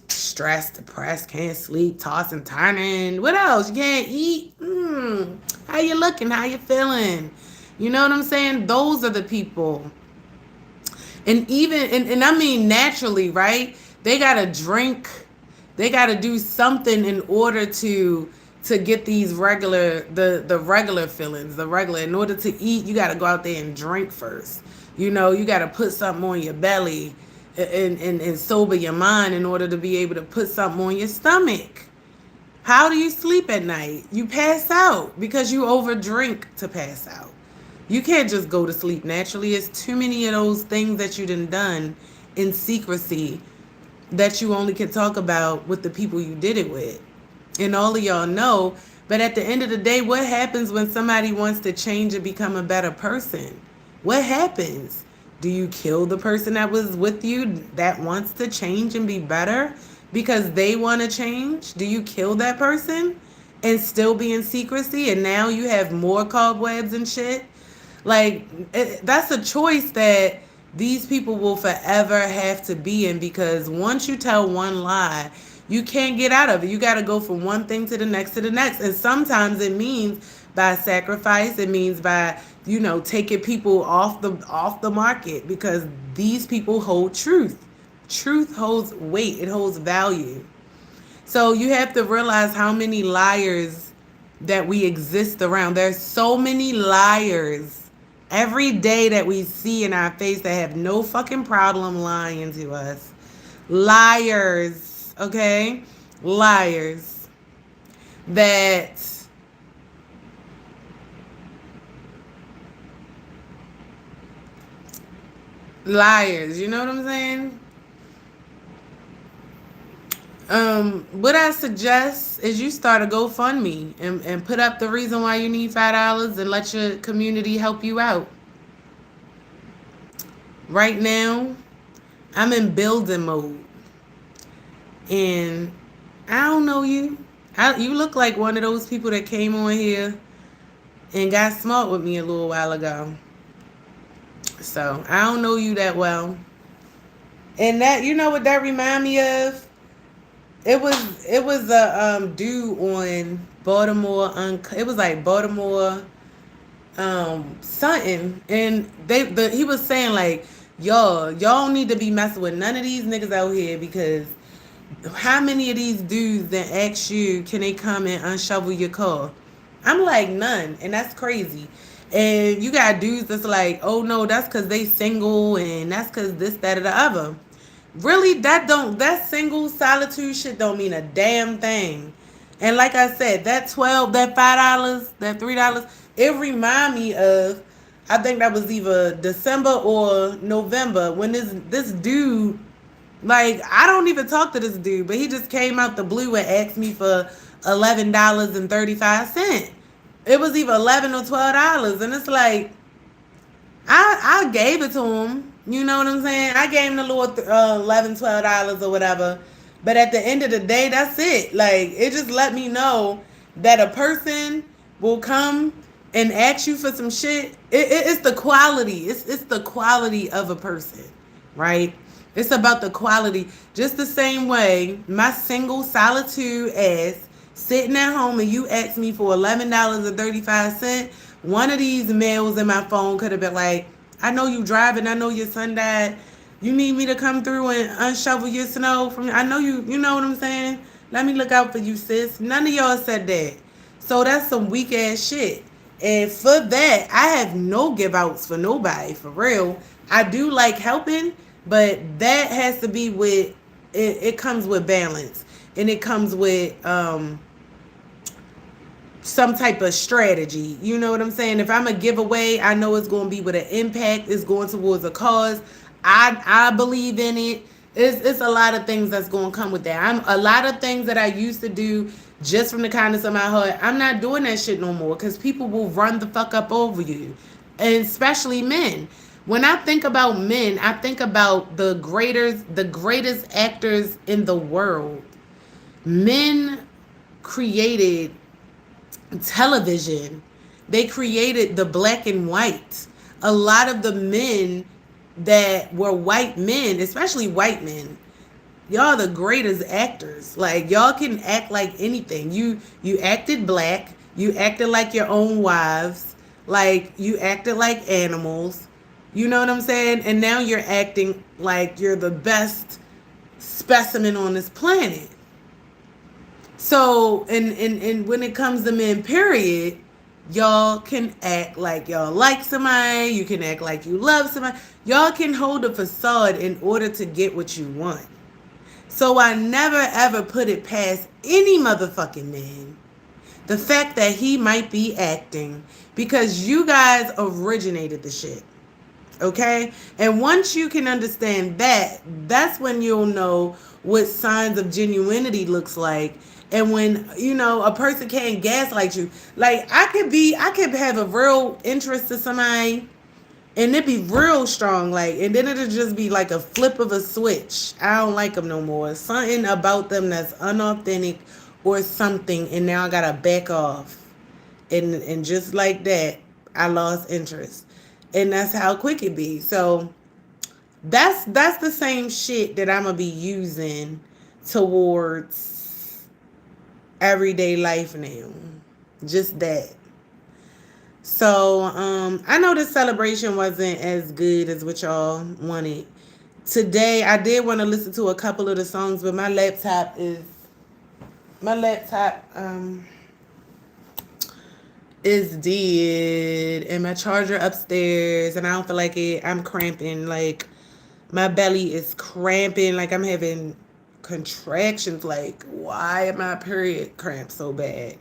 stressed, depressed, can't sleep, tossing, turning. What else? You can't eat. How you looking? How you feeling? You know what I'm saying? Those are the people. And even and I mean naturally, right? They gotta drink. They gotta do something in order to get these regular the regular feelings, the regular. In order to eat, you gotta go out there and drink first. You know, you gotta put something on your belly and sober your mind in order to be able to put something on your stomach. How do you sleep at night? You pass out because you overdrink to pass out. You can't just go to sleep naturally. It's too many of those things that you done in secrecy that you only can talk about with the people you did it with. And all of y'all know. But at the end of the day, what happens when somebody wants to change and become a better person? What happens? Do you kill the person that was with you that wants to change and be better because they want to change? Do you kill that person and still be in secrecy? And now you have more cobwebs and shit? Like, that's a choice that these people will forever have to be in, because once you tell one lie, you can't get out of it. You got to go from one thing to the next to the next. And sometimes it means by sacrifice. It means by, you know, taking people off the market, because these people hold truth. Truth holds weight. It holds value. So you have to realize how many liars that we exist around. There's so many liars every day that we see in our face that have no fucking problem lying to us. Liars, okay? Liars that liars, you know what I'm saying? What I suggest is you start a GoFundMe and put up the reason why you need $5 and let your community help you out. Right now, I'm in building mode. And I don't know you. You look like one of those people that came on here and got smart with me a little while ago. So I don't know you that well. And that, you know what that remind me of? It was a dude on Baltimore. It was like Baltimore something, and he was saying like, y'all don't need to be messing with none of these niggas out here because how many of these dudes that ask you can they come and unshovel your car? I'm like none, and that's crazy. And you got dudes that's like, oh no, that's because they single, and that's because this, that, or the other. Really, that single solitude shit don't mean a damn thing. And like I said, that 12, that $5, that $3, it remind me of, I think that was either December or November when this dude, like, I don't even talk to this dude, but he just came out the blue and asked me for $11.35. It was either 11 or $12, and it's like I gave it to him. You know what I'm saying? I gave him the little $11, $12 or whatever. But at the end of the day, that's it. Like, it just let me know that a person will come and ask you for some shit. It's the quality. It's the quality of a person, right? It's about the quality. Just the same way, my single solitude ass sitting at home and you asked me for $11.35. One of these males in my phone could have been like, I know you driving. I know your son died. You need me to come through and unshovel your snow from. I know you know what I'm saying? Let me look out for you, sis. None of y'all said that. So that's some weak ass shit. And for that, I have no give outs for nobody, for real. I do like helping, but that has to be with it comes with balance. And it comes with some type of strategy. You know what I'm saying? If I'm a giveaway, I know it's going to be with an impact. It's going towards a cause. I believe in it. It's a lot of things that's going to come with that. I'm a lot of things that I used to do just from the kindness of my heart. I'm not doing that shit no more because people will run the fuck up over you, and especially men. When I think about men, I think about the greatest actors in the world. Men created television. They created the black and white. A lot of the men that were white men, especially white men, y'all the greatest actors. Like y'all can act like anything. You acted black, you acted like your own wives, like you acted like animals. You know what I'm saying? And now you're acting like you're the best specimen on this planet. So, and when it comes to men, period, y'all can act like y'all like somebody. You can act like you love somebody. Y'all can hold a facade in order to get what you want. So I never ever put it past any motherfucking man the fact that he might be acting because you guys originated the shit. Okay? And once you can understand that, that's when you'll know what signs of genuinity looks like. And when, a person can't gaslight you. Like I could have a real interest to somebody and it be real strong, like, and then it'll just be like a flip of a switch. I don't like them no more. Something about them that's unauthentic or something, and now I gotta back off. And just like that, I lost interest. And that's how quick it be. So that's the same shit that I'm gonna be using towards everyday life now. Just that. So I know the celebration wasn't as good as what y'all wanted. Today I did want to listen to a couple of the songs, but my laptop is dead and my charger upstairs and I don't feel like it. I'm cramping, like my belly is cramping, like I'm having contractions. Like, why am my period cramp so bad?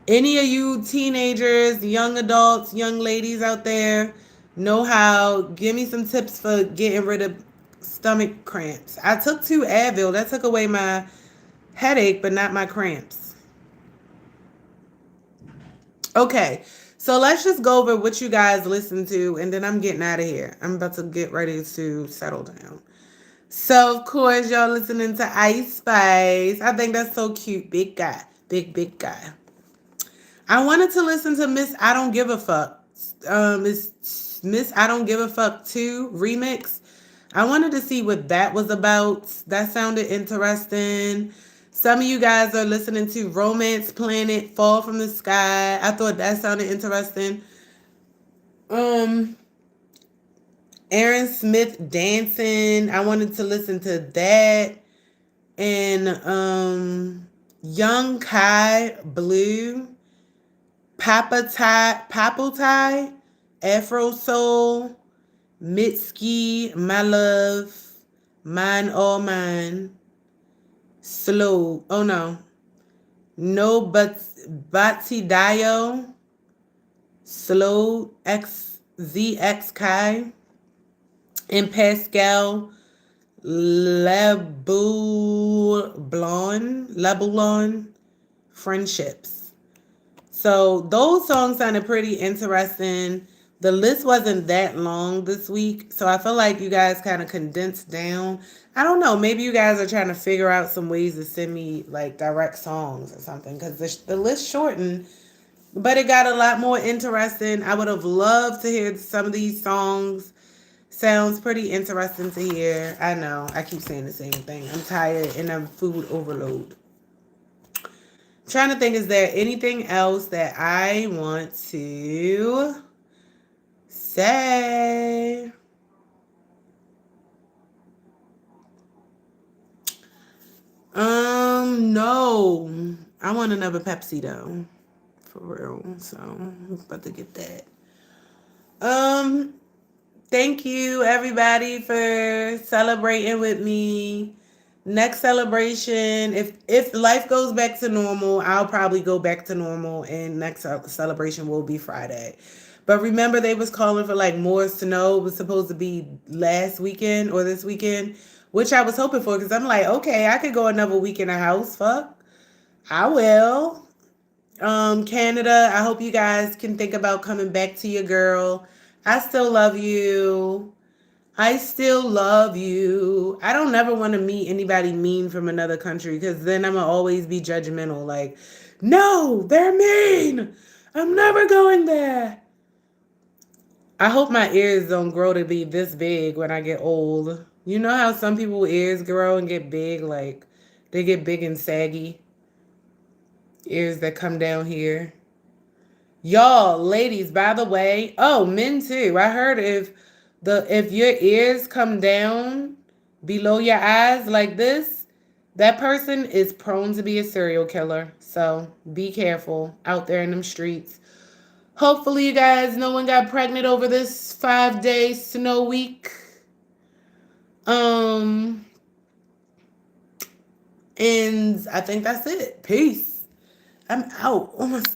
Any of you teenagers, young adults, young ladies out there know how, give me some tips for getting rid of stomach cramps. I took 2 Advil. That took away my headache, but not my cramps. Okay, so let's just go over what you guys listen to, and then I'm getting out of here. I'm about to get ready to settle down. So of course y'all listening to Ice Spice. I think that's so cute. Big guy. Big guy. I wanted to listen to Miss I Don't Give a Fuck. Miss I Don't Give a Fuck 2 remix. I wanted to see what that was about. That sounded interesting. Some of you guys are listening to Romance Planet Fall from the Sky. I thought that sounded interesting. Um Aaron Smith dancing. I wanted to listen to that. And Young Kai Blue. Papa Tie, Afro Soul, Mitski, My Love, Mine All Mine, Slow. Oh no. No but Bati Dio, Slow X ZX Kai, and Pascal Labulon Friendships. So those songs sounded pretty interesting. The list wasn't that long this week, so I feel like you guys kind of condensed down. I don't know. Maybe you guys are trying to figure out some ways to send me like direct songs or something because the list shortened, but it got a lot more interesting. I would have loved to hear some of these songs. Sounds pretty interesting to hear. I know. I keep saying the same thing. I'm tired and I'm food overload. Trying to think, is there anything else that I want to say? No. I want another Pepsi though. For real. So I'm about to get that. Um, Thank you everybody for celebrating with me. Next celebration, if life goes back to normal, I'll probably go back to normal, and next celebration will be Friday. But remember, they was calling for like more snow. It was supposed to be last weekend or this weekend, which I was hoping for because I'm like, okay, I could go another week in a house. Fuck, I will. Canada, I hope you guys can think about coming back to your girl. I still love you. I still love you. I don't never want to meet anybody mean from another country because then I'm going to always be judgmental. Like, no, they're mean. I'm never going there. I hope my ears don't grow to be this big when I get old. You know how some people's ears grow and get big? Like, they get big and saggy. Ears that come down here. Y'all, ladies, by the way, oh, men too. I heard if your ears come down below your eyes like this, that person is prone to be a serial killer. So be careful out there in them streets. Hopefully, you guys, no one got pregnant over this 5-day snow week. Um, and I think that's it. Peace. I'm out. Oh my